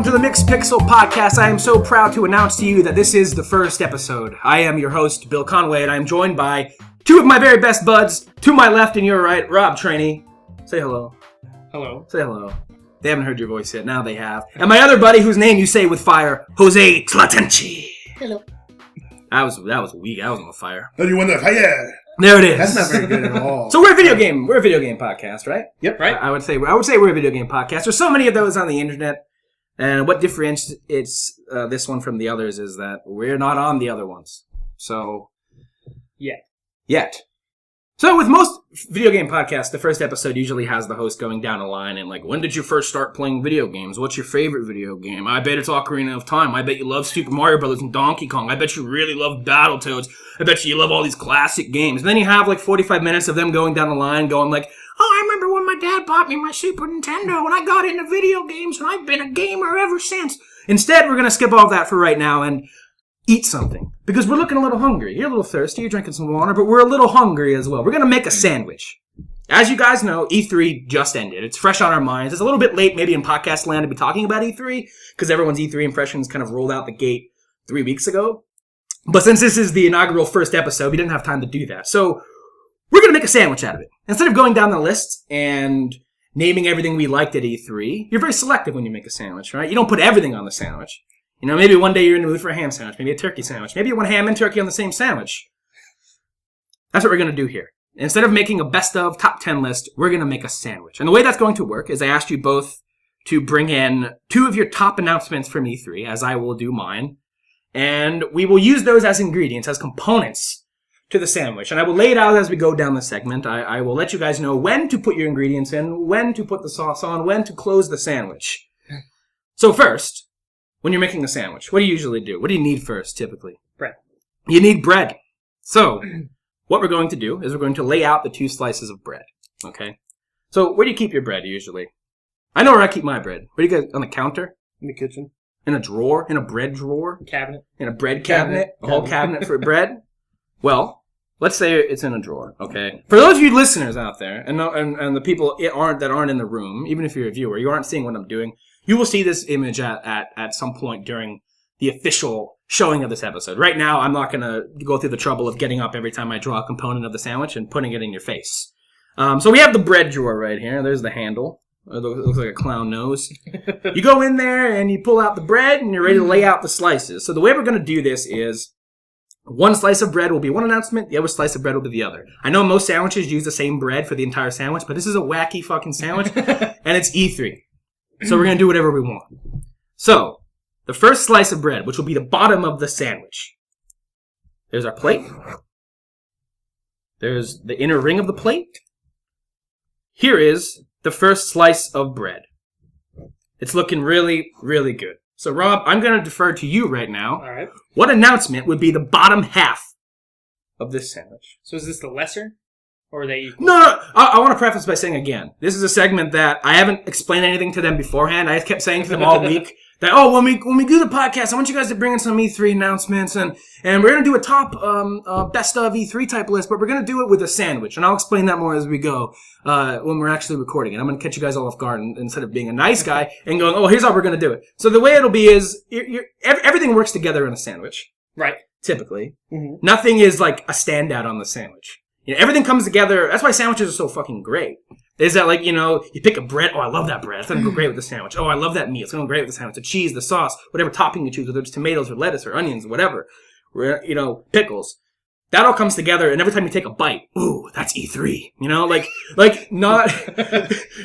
to the Mixed Pixel Podcast. I am so proud to announce to you that this is the first episode. I am your host, Bill Conway, and I am joined by two of my very best buds. To my left and your right, Rob Trainee. Say hello. Hello. Say hello. They haven't heard your voice yet. Now they have. And my other buddy, whose name you say with fire, Jose Tlatenchi. Hello. That was weak. I was on fire. Oh, you want the fire? There it is. That's not very good at all. So we're a video game podcast, right? Yep. Right. I would say we're a video game podcast. There's so many of those on the internet, and what differentiates this one from the others is that we're not on the other ones. So yet. So with most video game podcasts, the first episode usually has the host going down a line and like, when did you first start playing video games? What's your favorite video game? I bet it's Ocarina of Time. I bet you love Super Mario Brothers and Donkey Kong. I bet you really love Battletoads. I bet you love all these classic games. And then you have like 45 minutes of them going down the line going like, oh, I remember when my dad bought me my Super Nintendo and I got into video games and I've been a gamer ever since. Instead, we're going to skip all that for right now and eat something. Because we're looking a little hungry. You're a little thirsty, you're drinking some water, but we're a little hungry as well. We're going to make a sandwich. As you guys know, E3 just ended. It's fresh on our minds. It's a little bit late maybe in podcast land to be talking about E3, because everyone's E3 impressions kind of rolled out the gate 3 weeks ago. But since this is the inaugural first episode, we didn't have time to do that. So we're going to make a sandwich out of it. Instead of going down the list and naming everything we liked at E3, you're very selective when you make a sandwich, right? You don't put everything on the sandwich. You know, maybe one day you're in the mood for a ham sandwich, maybe a turkey sandwich. Maybe you want ham and turkey on the same sandwich. That's what we're going to do here. Instead of making a best of top 10 list, we're going to make a sandwich. And the way that's going to work is I asked you both to bring in two of your top announcements from E3, as I will do mine. And we will use those as ingredients, as components to the sandwich. And I will lay it out as we go down the segment. I will let you guys know when to put your ingredients in, when to put the sauce on, when to close the sandwich. So first, when you're making a sandwich, what do you usually do? What do you need first, typically? Bread. You need bread. So what we're going to do is we're going to lay out the two slices of bread. Okay? So where do you keep your bread usually? I know where I keep my bread. Where do you guys, on the counter? In the kitchen. In a drawer? In a bread drawer? Cabinet. In a bread cabinet? A whole cabinet for bread? Well, let's say it's in a drawer, okay? For those of you listeners out there, and the people that aren't in the room, even if you're a viewer, you aren't seeing what I'm doing, you will see this image at some point during the official showing of this episode. Right now, I'm not going to go through the trouble of getting up every time I draw a component of the sandwich and putting it in your face. So we have the bread drawer right here. There's the handle. It looks like a clown nose. You go in there and you pull out the bread and you're ready to lay out the slices. So the way we're going to do this is one slice of bread will be one announcement, the other slice of bread will be the other. I know most sandwiches use the same bread for the entire sandwich, but this is a wacky fucking sandwich, and it's E3. So we're going to do whatever we want. So, the first slice of bread, which will be the bottom of the sandwich. There's our plate. There's the inner ring of the plate. Here is the first slice of bread. It's looking really, really good. So, Rob, I'm going to defer to you right now. All right. What announcement would be the bottom half of this sandwich? So is this the lesser? Or are they equal? No. I want to preface by saying again, this is a segment that I haven't explained anything to them beforehand. I kept saying to them all week that, when we do the podcast, I want you guys to bring in some E3 announcements, and we're going to do a top best of E3 type list, but we're going to do it with a sandwich, and I'll explain that more as we go when we're actually recording it. I'm going to catch you guys all off guard instead of being a nice guy and going, here's how we're going to do it. So the way it'll be is everything works together in a sandwich. Right. Typically. Mm-hmm. Nothing is like a standout on the sandwich. You know, everything comes together. That's why sandwiches are so fucking great. Is that like, you pick a bread. Oh, I love that bread. It's going to go great with the sandwich. Oh, I love that meat. It's going to go great with the sandwich. The cheese, the sauce, whatever topping you choose, whether it's tomatoes or lettuce or onions, whatever. Pickles. That all comes together, and every time you take a bite, ooh, that's E3. Not,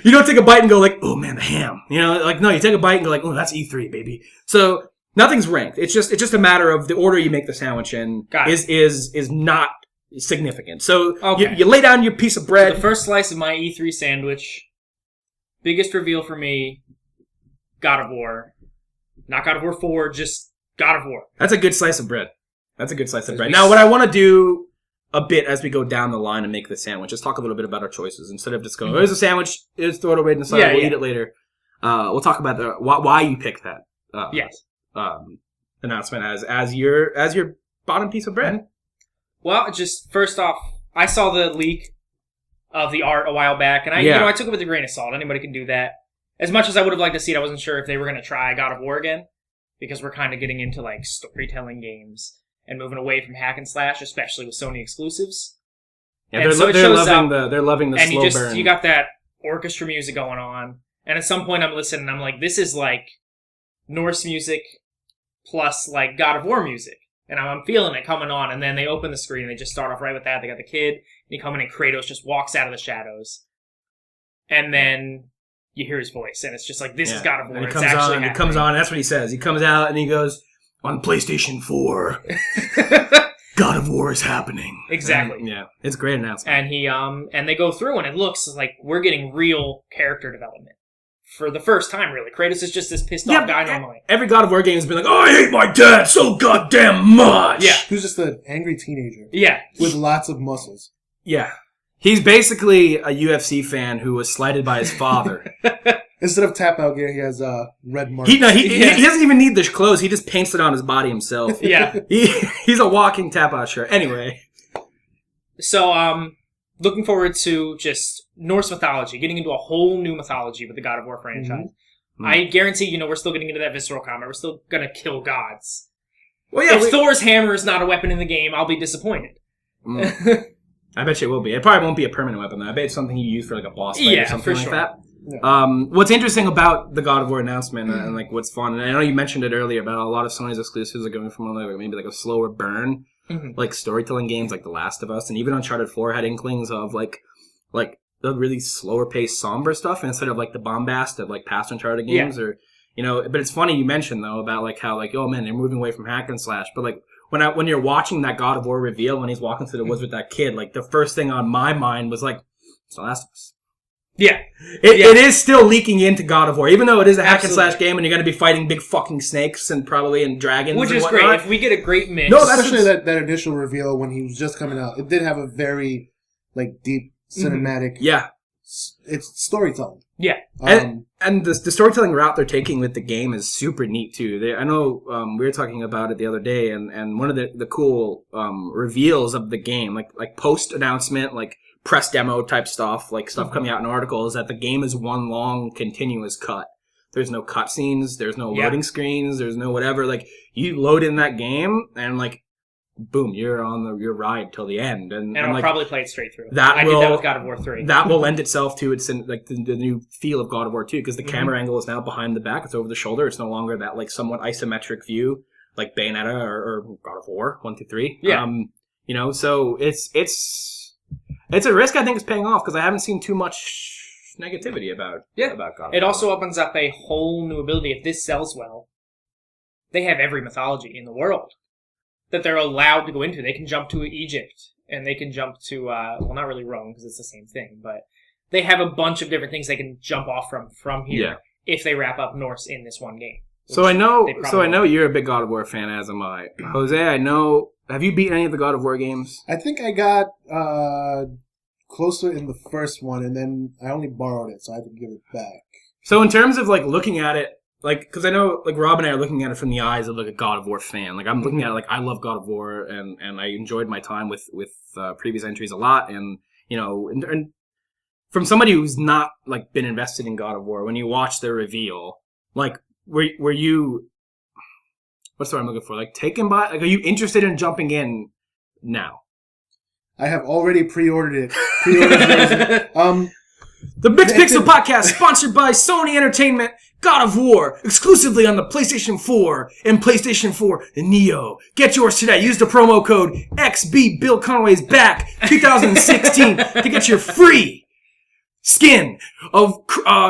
you don't take a bite and go like, oh man, the ham. No, you take a bite and go like, oh, that's E3, baby. So nothing's ranked. It's just a matter of the order you make the sandwich in is not significant. So okay. You lay down your piece of bread. So the first slice of my E3 sandwich, biggest reveal for me, God of War. Not God of War 4, just God of War. That's a good slice of bread. Now, what I want to do a bit as we go down the line and make the sandwich is talk a little bit about our choices. Instead of just going, here's a sandwich, just throw it away in the side, we'll eat it later. We'll talk about why you picked that announcement as your bottom piece of bread. Well, just first off, I saw the leak of the art a while back, and I took it with a grain of salt. Anybody can do that. as much as I would have liked to see it, I wasn't sure if they were going to try God of War again, because we're kind of getting into like storytelling games and moving away from hack and slash, especially with Sony exclusives. Yeah, they're loving the slow burn. You got that orchestra music going on, and at some point I'm listening and I'm like, this is like Norse music plus like God of War music. And I'm feeling it coming on, and then they open the screen and they just start off right with that. They got the kid, and you come in and Kratos just walks out of the shadows. And then you hear his voice, and it's just like, this is God of War. And it comes on, that's what he says. He comes out and he goes, on PlayStation 4, God of War is happening. Exactly. And, yeah, it's a great announcement. And he and they go through, and it looks like we're getting real character development. For the first time, really. Kratos is just this pissed off guy normally. Every God of War game has been like, oh, I hate my dad so goddamn much! Yeah. He was just an angry teenager. Yeah. With lots of muscles. Yeah. He's basically a UFC fan who was slighted by his father. Instead of tap-out gear, he has red marks. He doesn't even need the clothes. He just paints it on his body himself. Yeah. He's a walking tap-out shirt. Anyway. So, looking forward to just Norse mythology, getting into a whole new mythology with the God of War franchise. Mm-hmm. I guarantee, we're still getting into that visceral combat. We're still gonna kill gods. Well, yeah, if Thor's hammer is not a weapon in the game, I'll be disappointed. I bet you it will be. It probably won't be a permanent weapon, though. I bet it's something you use for like a boss fight or something like that. Yeah. What's interesting about the God of War announcement and like what's fun, and I know you mentioned it earlier about a lot of Sony's exclusives are going from maybe like a slower burn, like storytelling games like The Last of Us, and even Uncharted 4 had inklings of like the really slower paced somber stuff instead of like the bombast of like past Uncharted games or but it's funny you mentioned though about like how like, oh man, they're moving away from hack and slash, but like when you're watching that God of War reveal when he's walking through the woods with that kid, like the first thing on my mind was like, it's The Last of Us. Yeah. It is still leaking into God of War, even though it is a hack and slash game and you're going to be fighting big fucking snakes and probably dragons which and is whatnot. Great. If we get a great mix. No, especially that initial reveal when he was just coming out. It did have a very like deep cinematic. Yeah. It's storytelling. Yeah. And the storytelling route they're taking with the game is super neat too. I know we were talking about it the other day, and one of the cool reveals of the game, like post announcement, like press demo type stuff, like stuff coming out in articles, that the game is one long continuous cut. There's no cutscenes, there's no loading screens, there's no whatever. Like you load in that game and like boom, you're on your ride till the end, and I'll like, probably play it straight through. Did that with God of War 3. That will lend itself to its like the new feel of God of War 2 because the camera angle is now behind the back. It's over the shoulder. It's no longer that like somewhat isometric view like Bayonetta or God of War 1 through 3. Yeah. So it's a risk I think is paying off because I haven't seen too much negativity about God of War. It also opens up a whole new ability. If this sells well, they have every mythology in the world that they're allowed to go into. They can jump to Egypt, and they can jump to, not really Rome, because it's the same thing, but they have a bunch of different things they can jump off from here if they wrap up Norse in this one game. So I know you're a big God of War fan, as am I. Jose, have you beaten any of the God of War games? I think I got closer in the first one, and then I only borrowed it, so I had to give it back. So in terms of like looking at it, like, because I know, like, Rob and I are looking at it from the eyes of, like, a God of War fan. Like, I'm looking at it like, I love God of War, and I enjoyed my time with previous entries a lot, and, and from somebody who's not, like, been invested in God of War, when you watch the reveal, like, were you, what's the word I'm looking for? Like, taken by, like, are you interested in jumping in now? I have already pre-ordered it. The Mixed Pixel Podcast, sponsored by Sony Entertainment, God of War, exclusively on the PlayStation 4 and PlayStation 4 Neo. Get yours today. Use the promo code XB Bill Conway's Back 2016 to get your free skin of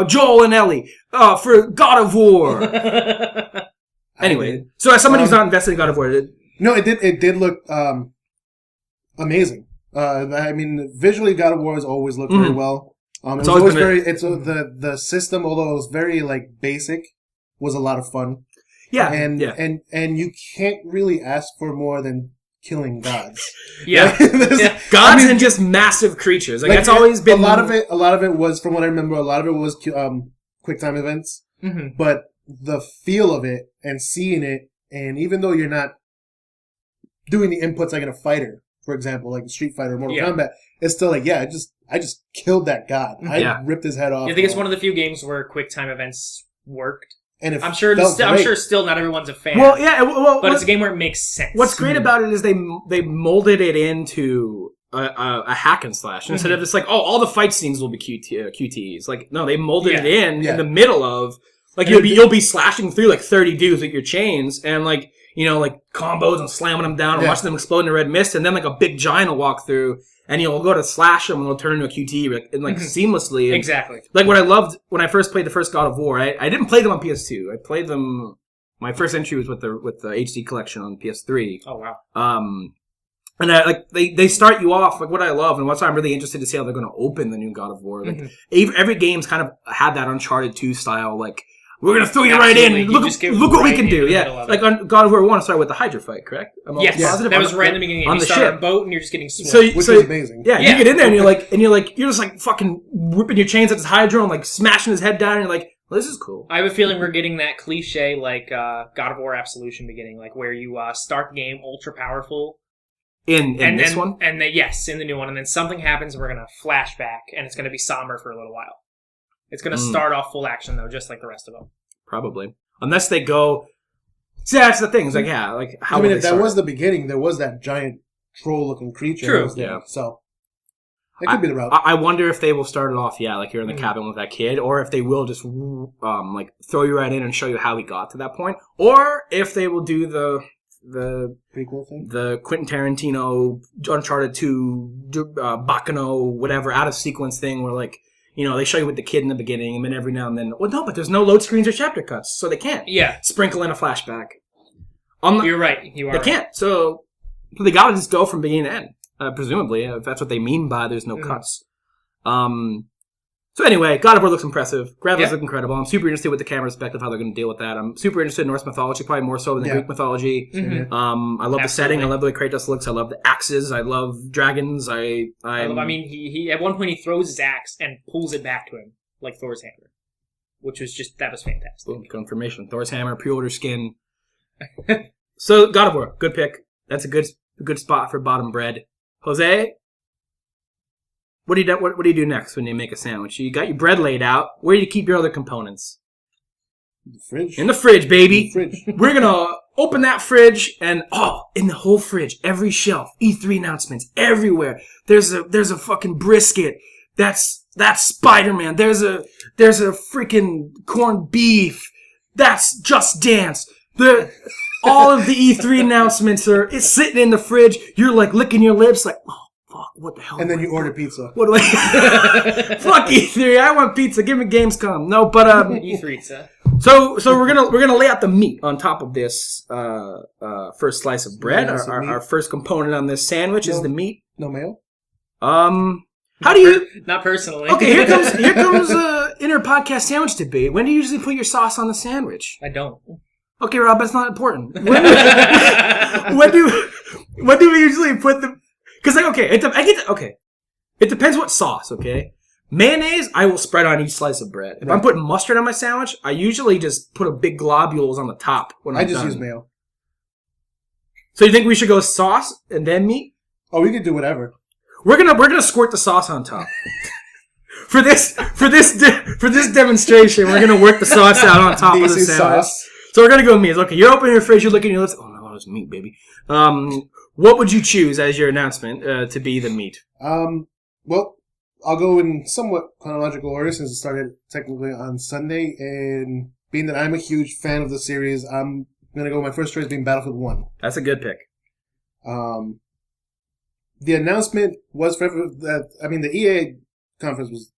Joel and Ellie for God of War. Anyway, so as somebody who's not invested in God of War, it did look amazing. I mean, visually, God of War has always looked very well. It's always very. The system, although it was very like basic, was a lot of fun. Yeah, and you can't really ask for more than killing gods. Gods and just massive creatures. Like that's always been a lot of it. A lot of it was, from what I remember, a lot of it was quick time events. Mm-hmm. But the feel of it and seeing it, and even though you're not doing the inputs like in a fighter, for example, like Street Fighter or Mortal Kombat, it's still like, it just I just killed that god. I ripped his head off. I think it's one of the few games where QuickTime events worked. And I'm sure still not everyone's a fan. Well, yeah, but it's a game where it makes sense. What's great about it is they molded it into a hack and slash instead of just like, oh, all the fight scenes will be QTEs. Like, no, they molded it in the middle of like you'll be slashing through like 30 dudes with your chains and like like combos and slamming them down and watching them explode in a red mist, and then like a big giant will walk through. And you'll go to slash them and it'll turn into a QTE seamlessly. And exactly. Like what I loved when I first played the first God of War, I didn't play them on PS2. I played them. My first entry was with the HD collection on PS3. Oh wow. And they start you off like what I love and what's I'm really interested to see how they're going to open the new God of War. Like every game's kind of had that Uncharted 2 style like. We're going to throw you right in. Look what we can do. Yeah. Like on God of War 1, started with the Hydra fight, correct? Yes. That was right in the beginning. On the ship. On a boat and you're just getting swarmed. Which is amazing. Yeah, you get in there and you're just like fucking whipping your chains at this Hydra and like smashing his head down and you're like, well, this is cool. I have a feeling we're getting that cliche like God of War Absolution beginning, like where you start the game ultra powerful. In this one? And then, yes, in the new one. And then something happens and we're going to flash back and it's going to be somber for a little while. It's going to start off full action, though, just like the rest of them. Probably. Unless they go... See, that's the thing. It's like, yeah, like, how if that was the beginning, there was that giant troll-looking creature. True. Yeah. So, that could be the route. I wonder if they will start it off, like you're in the cabin with that kid, or if they will just, like, throw you right in and show you how he got to that point, or if they will do the prequel thing, the Quentin Tarantino Uncharted 2 Bacano whatever out of sequence thing where like they show you with the kid in the beginning and then every now and then but there's no load screens or chapter cuts so they can't sprinkle in a flashback. You're right. They can't. So they gotta just go from beginning to end. Presumably, if that's what they mean by there's no cuts. So anyway, God of War looks impressive. Graphics look incredible. I'm super interested with the camera perspective, how they're going to deal with that. I'm super interested in Norse mythology, probably more so than Greek mythology. Mm-hmm. I love the setting. I love the way Kratos looks. I love the axes. I love dragons. I mean, he at one point he throws his axe and pulls it back to him like Thor's hammer, which was that was fantastic. Boom, confirmation. Thor's hammer, pre-order skin. So God of War, good pick. That's a good spot for bottom bread. Jose. What do you do next when you make a sandwich? You got your bread laid out. Where do you keep your other components? The fridge. In the fridge, baby. The fridge. We're gonna open that fridge and in the whole fridge, every shelf, E3 announcements everywhere. There's a fucking brisket. That's Spider-Man. There's a freaking corned beef. That's Just Dance. All of the E3 announcements it's sitting in the fridge. You're like licking your lips like, fuck, what the hell? And then you order pizza. What do I... Fuck E3, I want pizza. Give me Gamescom. No, but... E3, So we're gonna lay out the meat on top of this first slice of bread. Our first component on this sandwich is the meat. No mayo? How do you... Not personally. Okay, here comes inner podcast sandwich debate. When do you usually put your sauce on the sandwich? I don't. Okay, Rob, that's not important. When do we usually put the... Because, like, it depends what sauce, okay? Mayonnaise, I will spread on each slice of bread. If I'm putting mustard on my sandwich, I usually just put a big globules on the top when I'm done. I just use mayo. So you think we should go sauce and then meat? Oh, we could do whatever. We're gonna squirt the sauce on top. For this demonstration, we're gonna work the sauce out on top of the sandwich. Sauce. So we're gonna go meat. Okay, you're opening your fridge, you're looking at your lips. Oh no, it's meat, baby. What would you choose as your announcement to be the meat? Well, I'll go in somewhat chronological order since it started technically on Sunday. And being that I'm a huge fan of the series, I'm going to go with my first choice being Battlefield 1. That's a good pick. The announcement was the EA conference was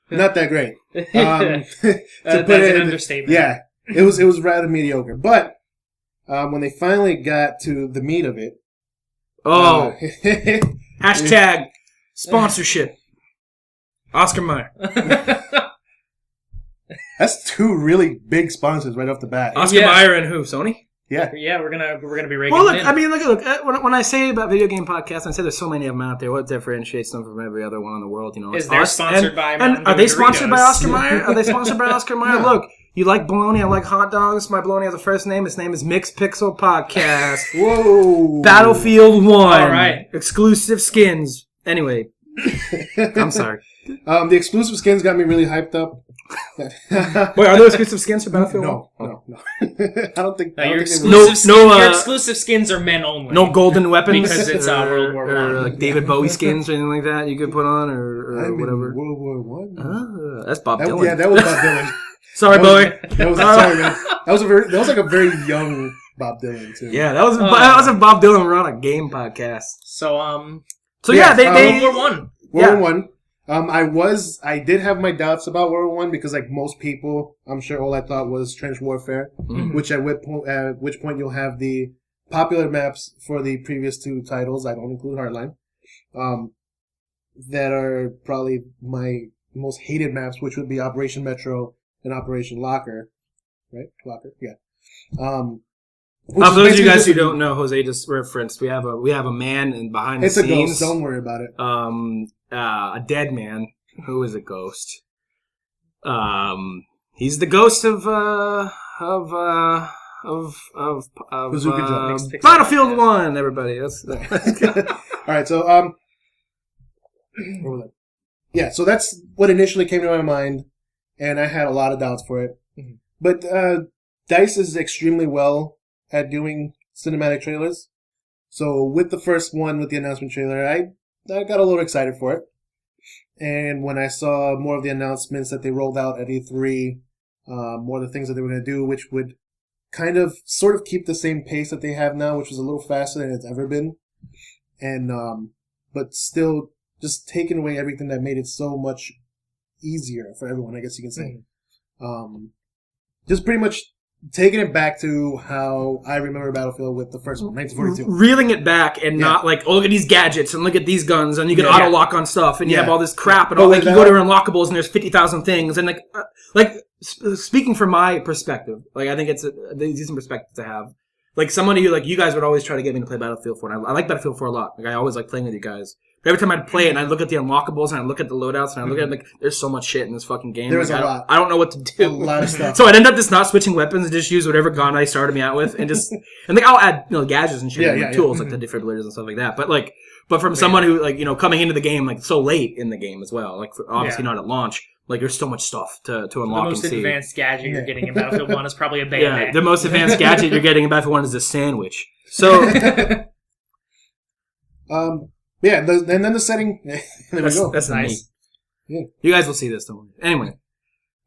not that great. That's an understatement. Yeah, it was rather mediocre. But when they finally got to the meat of it, hashtag sponsorship, Oscar Mayer. That's two really big sponsors right off the bat. Oscar Mayer and who? Sony? Yeah, we're gonna be raking. Well, look, I mean, look. When I say about video game podcasts, I say there's so many of them out there. What differentiates them from every other one in the world? You know, is they're sponsored by? And are they sponsored by Oscar Mayer? Are they sponsored by Oscar Mayer? No. Look, you like bologna. I like hot dogs. My bologna has a first name. His name is Mixed Pixel Podcast. Whoa! Battlefield 1. All right. Exclusive skins. Anyway, I'm sorry. The exclusive skins got me really hyped up. Wait, are there exclusive skins for Battlefield? No. I don't think. Your your exclusive skins are men only. No golden weapons because it's World War or I. like David Bowie skins or anything like that you could put on or whatever. World War One. That's Bob Dylan. Yeah, that was Bob Dylan. Sorry, Bowie. Sorry, man. That was like a very young Bob Dylan too. Yeah, that was a Bob Dylan. We're on a game podcast. So they World War One. World War One. I did have my doubts about World War One because, like most people, I'm sure all I thought was trench warfare, which at which point you'll have the popular maps for the previous two titles. I don't include Hardline, that are probably my most hated maps, which would be Operation Metro and Operation Locker, right? Locker, yeah. For those of you guys who don't know, Jose just referenced we have a man behind the scenes. It's a ghost. Don't worry about it. A dead man who is a ghost. He's the ghost of Battlefield 1. Everybody, that's all right. So yeah. So that's what initially came to my mind, and I had a lot of doubts for it. Mm-hmm. But DICE is extremely well at doing cinematic trailers. So with the first one, with the announcement trailer, I got a little excited for it. And when I saw more of the announcements that they rolled out at E3, more of the things that they were going to do, which would kind of sort of keep the same pace that they have now, which is a little faster than it's ever been. And, but still just taking away everything that made it so much easier for everyone, I guess you can say. Just pretty much taking it back to how I remember Battlefield with the first one, 1942. Reeling it back and not like, oh, look at these gadgets and look at these guns and you can auto-lock on stuff and you have all this crap and all, like, you go to unlockables and there's 50,000 things and speaking from my perspective, like, I think it's a decent perspective to have. Like, somebody who, like, you guys would always try to get me to play Battlefield 4, and I like Battlefield 4 a lot. Like, I always like playing with you guys. But every time I'd play it and I look at the unlockables and I look at the loadouts and I look at, like, there's so much shit in this fucking game. There's a lot. I don't know what to do. A lot of stuff. So I'd end up just not switching weapons and just use whatever gun I started me out with and just, and like, I'll add, gadgets and shit, tools, like the defibrillators and stuff like that. But from someone who, like, coming into the game, like, so late in the game as well, like, obviously not at launch, like, there's so much stuff to unlock and see. The most advanced gadget you're getting in Battlefield 1 is probably a bayonet. Yeah, the most advanced gadget you're getting in Battlefield 1 is a sandwich. So, and then the setting. There we go. That's nice. Yeah. You guys will see this, don't worry. Anyway.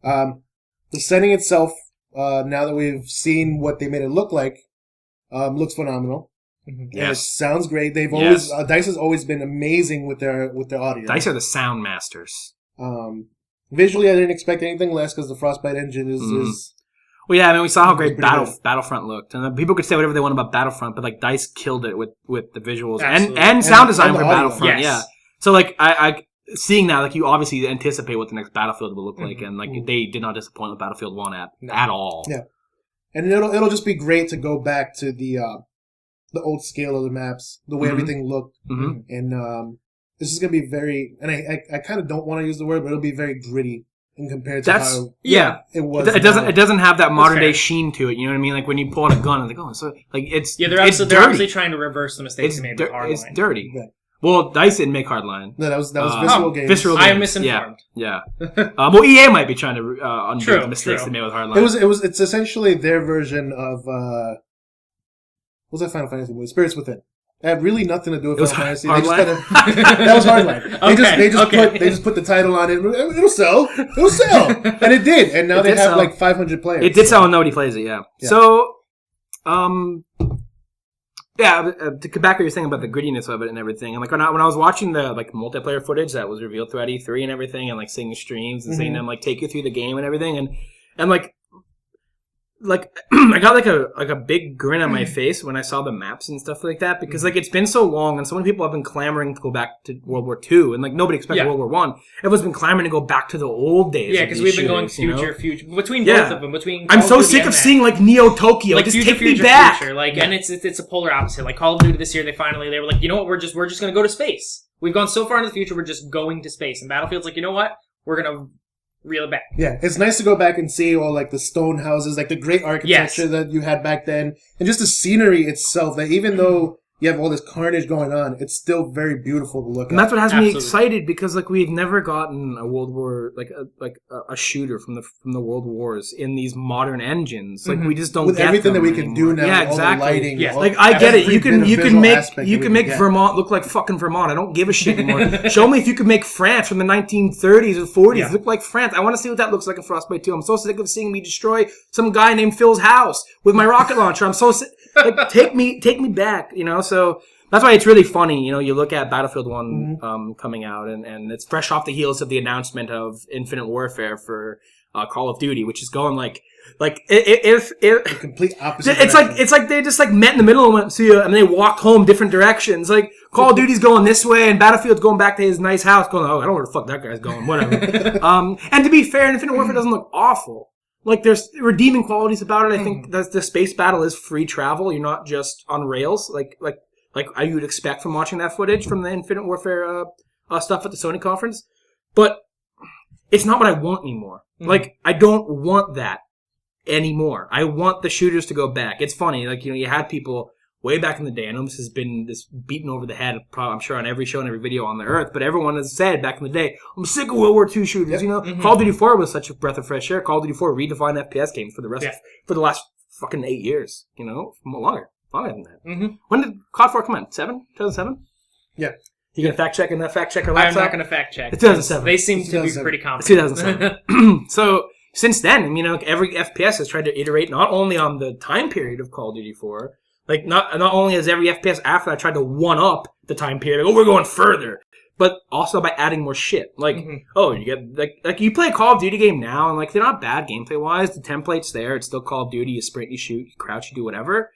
The setting itself, now that we've seen what they made it look like, looks phenomenal. Mm-hmm. Yes. It sounds great. They've always, DICE has always been amazing with their audio. DICE are the sound masters. Visually, I didn't expect anything less because the Frostbite engine is. Well, yeah, I mean, we saw how great Battlefront looked, and people could say whatever they want about Battlefront, but like DICE killed it with the visuals and sound design for Battlefront. Yes. Yeah, so like I seeing that, like, you obviously anticipate what the next Battlefield will look like, and like they did not disappoint with Battlefield 1 at all. Yeah, and it'll just be great to go back to the old scale of the maps, the way everything looked, and this is gonna be very, and I kind of don't want to use the word, but it'll be very gritty. And compared to how it was, it doesn't have that modern day sheen to it. You know what I mean? Like when you pull out a gun, it's like, oh, so like it's they're obviously trying to reverse the mistakes they made with Hardline. It's dirty. Yeah. Well, DICE didn't make Hardline. No, that was Visceral Games. Visceral Games. I am misinformed. Yeah. Well, EA might be trying to undo the mistakes they made with Hardline. It's essentially their version of what was that Final Fantasy movie? Spirits Within. It had really nothing to do with Final Fantasy. That was Hardline. They just put the title on it. It'll sell. And it did. And now they have like 500 players. It did sell and nobody plays it, yeah. So, to get back to what you're saying about the grittiness of it and everything, and like when I was watching the like multiplayer footage that was revealed throughout E3 and everything, and like seeing the streams and seeing them like take you through the game and everything, and like I got like a big grin on my face when I saw the maps and stuff like that, because like it's been so long and so many people have been clamoring to go back to World War II, and like nobody expected World War One. Everyone's been clamoring to go back to the old days. Yeah, because we've been going future between both of them. I'm so sick of seeing like Neo Tokyo. Like, just take me back. Future. Like, and it's a polar opposite. Like Call of Duty this year, they were like, you know what, we're just gonna go to space. We've gone so far into the future, we're just going to space. And Battlefield's like, you know what, we're gonna reel it back. Yeah, it's nice to go back and see all like the stone houses, like the great architecture that you had back then, and just the scenery itself. That even though you have all this carnage going on. It's still very beautiful to look at. And that's what has me excited, because like we've never gotten a World War a shooter from the World Wars in these modern engines. Like we just don't with get everything them that we can do now. Yeah, exactly. All the lighting, yeah. Like I get it. You can make Vermont look like fucking Vermont. I don't give a shit anymore. Show me if you can make France from the 1930s or 40s look like France. I want to see what that looks like in Frostbite 2. I'm so sick of seeing me destroy some guy named Phil's house with my rocket launcher. I'm so sick. Like take me back, you know. So that's why it's really funny, you know. You look at Battlefield 1 coming out, and it's fresh off the heels of the announcement of Infinite Warfare for Call of Duty, which is going like if the complete opposite. It's like they just like met in the middle and went see ya, and they walked home different directions. Like Call of Duty's going this way, and Battlefield's going back to his nice house, going, oh, I don't know where the fuck that guy's going, whatever. And to be fair, Infinite Warfare doesn't look awful. Like, there's redeeming qualities about it. I think that the space battle is free travel. You're not just on rails, like you would expect from watching that footage from the Infinite Warfare stuff at the Sony conference. But it's not what I want anymore. Like, I don't want that anymore. I want the shooters to go back. It's funny, like, you know, you had people way back in the day, and this has been this beaten over the head, I'm sure, on every show and every video on the earth, but everyone has said back in the day, I'm sick of World War II shooters, you know? Call of Duty 4 was such a breath of fresh air. Call of Duty 4 redefined FPS games for the last fucking 8 years, you know? Longer than that. When did COD 4 come out? 2007? Yeah. You gonna fact check in that fact checker laptop? I'm not gonna fact check. It's 2007. They seem to be pretty confident. It's 2007. So, since then, you know, every FPS has tried to iterate not only on the time period of Call of Duty 4, like, not only has every FPS after that tried to one-up the time period, we're going further, but also by adding more shit. Like, you get, like you play a Call of Duty game now, and, like, they're not bad gameplay-wise. The template's there. It's still Call of Duty. You sprint, you shoot, you crouch, you do whatever.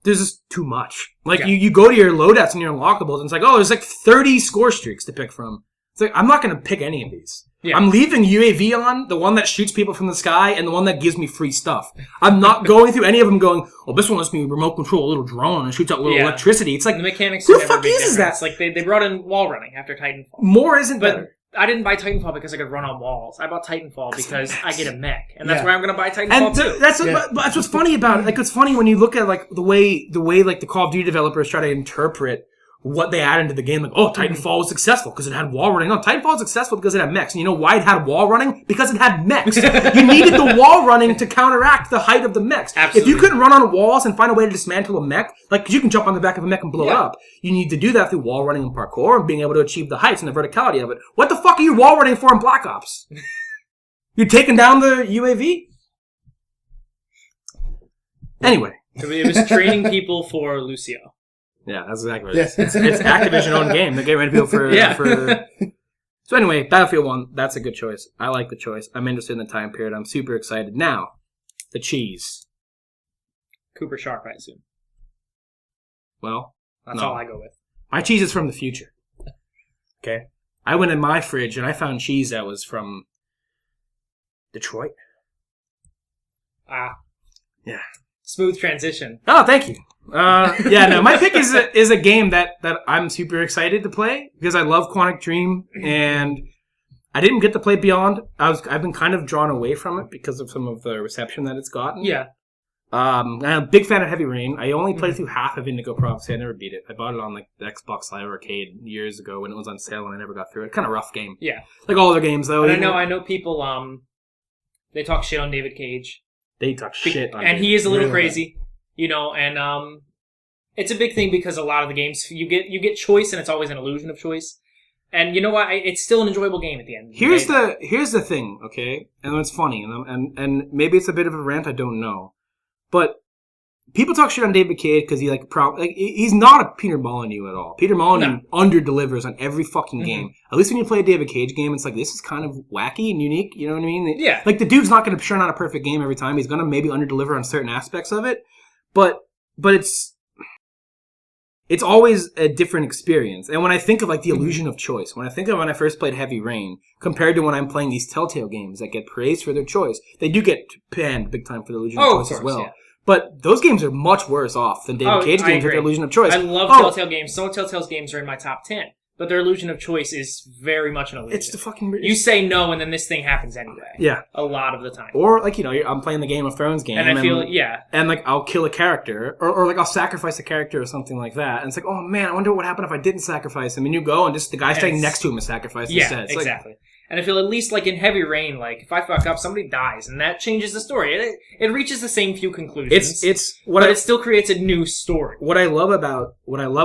There's just too much. Like, you go to your loadouts and your unlockables, and it's like, oh, there's, like, 30 score streaks to pick from. It's like, I'm not going to pick any of these. Yeah. I'm leaving UAV on, the one that shoots people from the sky, and the one that gives me free stuff. I'm not going through any of them going, oh, this one lets me remote control a little drone and shoots out little electricity. It's like, the mechanics who the fuck uses that? It's like they brought in wall running after Titanfall. More isn't better. I didn't buy Titanfall because I could run on walls. I bought Titanfall because I get a mech, and that's where I'm going to buy Titanfall too. That's what's funny about it. Like, it's funny when you look at like the way like the Call of Duty developers try to interpret what they add into the game. Like, oh, Titanfall was successful because it had wall running. No, Titanfall was successful because it had mechs. And you know why it had wall running? Because it had mechs. You needed the wall running to counteract the height of the mechs. Absolutely. If you couldn't run on walls and find a way to dismantle a mech, like, 'cause you can jump on the back of a mech and blow it up. You need to do that through wall running and parkour and being able to achieve the heights and the verticality of it. What the fuck are you wall running for in Black Ops? You're taking down the UAV? Anyway. It was training people for Lucio. Yeah, that's exactly what it is. It's Activision-owned game. They're getting ready to go for... So anyway, Battlefield 1, that's a good choice. I like the choice. I'm interested in the time period. I'm super excited. Now, the cheese. Cooper Sharp, I assume. Well, that's all I go with. My cheese is from the future. Okay? I went in my fridge and I found cheese that was from Detroit. Yeah. Smooth transition. Oh, thank you. My pick is a game that I'm super excited to play because I love Quantic Dream, and I didn't get to play Beyond. I've been kind of drawn away from it because of some of the reception that it's gotten. Yeah. I'm a big fan of Heavy Rain. I only played through half of Indigo Prophecy. I never beat it. I bought it on like the Xbox Live Arcade years ago when it was on sale, and I never got through it. Kind of rough game. Yeah. Like all other games, though. And I know people. They talk shit on David Cage. They talk shit on and David. He is a little crazy, you know. And it's a big thing because a lot of the games you get choice, and it's always an illusion of choice. And you know what? It's still an enjoyable game at the end. Here's the thing, okay? And it's funny, and maybe it's a bit of a rant. I don't know, but people talk shit on David Cage because he's not a Peter Molyneux at all. Peter Molyneux under-delivers on every fucking game. At least when you play a David Cage game, it's like, this is kind of wacky and unique, you know what I mean? Yeah. Like, the dude's not going to churn out a perfect game every time. He's going to maybe under-deliver on certain aspects of it, but it's always a different experience. And when I think of, like, the illusion of choice, when I think of when I first played Heavy Rain, compared to when I'm playing these Telltale games that get praised for their choice, they do get panned big time for the illusion of choice as well. Yeah. But those games are much worse off than David Cage games with the illusion of choice. I love Telltale games. Some of Telltale's games are in my top 10. But their illusion of choice is very much an illusion. It's the fucking... You say no, and then this thing happens anyway. Yeah. A lot of the time. Or, like, I'm playing the Game of Thrones game. And I feel, yeah. And, like, I'll kill a character. Or, like, I'll sacrifice a character or something like that. And it's like, oh, man, I wonder what happened if I didn't sacrifice him. And you go, and just the guy standing next to him is sacrificed instead. It's exactly. And I feel at least, like, in Heavy Rain, like, if I fuck up, somebody dies. And that changes the story. It reaches the same few conclusions. But it still creates a new story. What I loved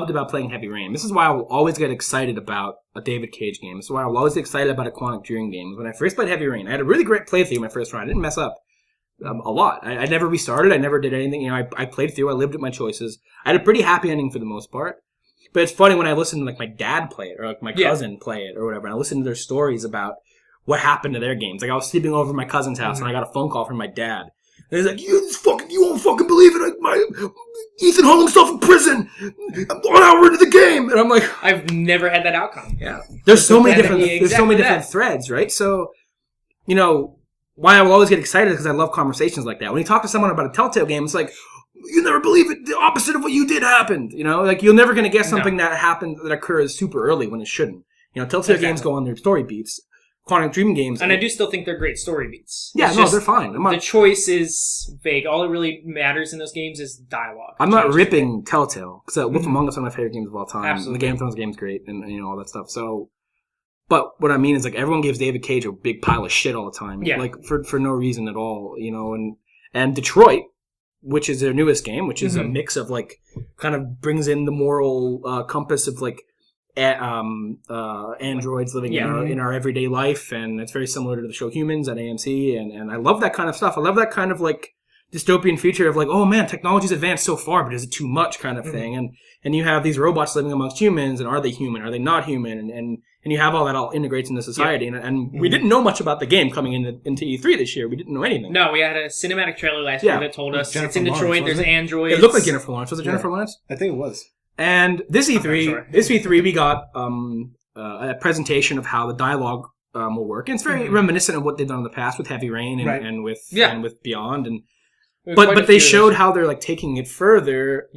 about playing Heavy Rain, this is why I will always get excited about a David Cage game. This is why I will always get excited about a Quantic Dream game. When I first played Heavy Rain, I had a really great playthrough my first run. I didn't mess up a lot. I never restarted. I never did anything. I played through. I lived with my choices. I had a pretty happy ending for the most part. But it's funny when I listen to, like, my dad play it or, like, my cousin play it or whatever, and I listen to their stories about what happened to their games. Like, I was sleeping over at my cousin's house, and I got a phone call from my dad. And he's like, you won't fucking believe it. Ethan hung himself in prison 1 hour into the game. And I'm like... I've never had that outcome. Yeah. There's so many different threads, right? So, why I will always get excited is because I love conversations like that. When you talk to someone about a Telltale game, it's like... You never believe it. The opposite of what you did happened. Like, you're never going to guess something that happened that occurs super early when it shouldn't. Telltale games go on their story beats. Quantic Dream games. And I do still think they're great story beats. Yeah, they're fine. The choice is vague. All that really matters in those games is dialogue. I'm not ripping Telltale, because Wolf Among Us is one of my favorite games of all time. Absolutely. And the Game of Thrones game's great, and all that stuff. So, but what I mean is, like, everyone gives David Cage a big pile of shit all the time. Yeah. Like, for no reason at all, and Detroit, which is their newest game, which is a mix of, like, kind of brings in the moral compass of, like, androids living in our everyday life, and it's very similar to the show Humans at AMC, and I love that kind of stuff. I love that kind of, like, dystopian future of, like, oh man, technology's advanced so far, but is it too much kind of thing? And you have these robots living amongst humans, and are they human? Are they not human? And you have all that all integrates into society. And we didn't know much about the game coming into E3 this year. We didn't know anything. No, we had a cinematic trailer last year that told us it's in Detroit, there's androids. It looked like Jennifer Lawrence. Was it Jennifer Lawrence? I think it was. And this E3, we got a presentation of how the dialogue will work. And it's very reminiscent of what they've done in the past with Heavy Rain and with Beyond. And but they showed how they're, like, taking it further